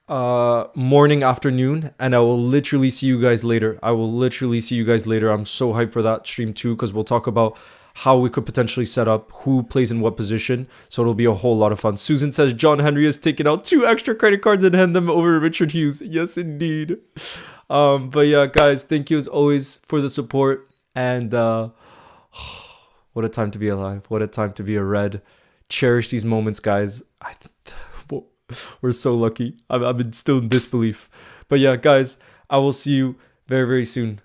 morning, afternoon, and I will literally see you guys later. I'm so hyped for that stream too, because we'll talk about how we could potentially set up who plays in what position. So it'll be a whole lot of fun. Susan says John Henry has taken out 2 extra credit cards and hand them over to Richard Hughes. Yes, indeed. But yeah, guys, thank you as always for the support. And what a time to be alive. What a time to be a Red. Cherish these moments, guys. We're so lucky. I've been still in disbelief. But yeah, guys, I will see you very, very soon.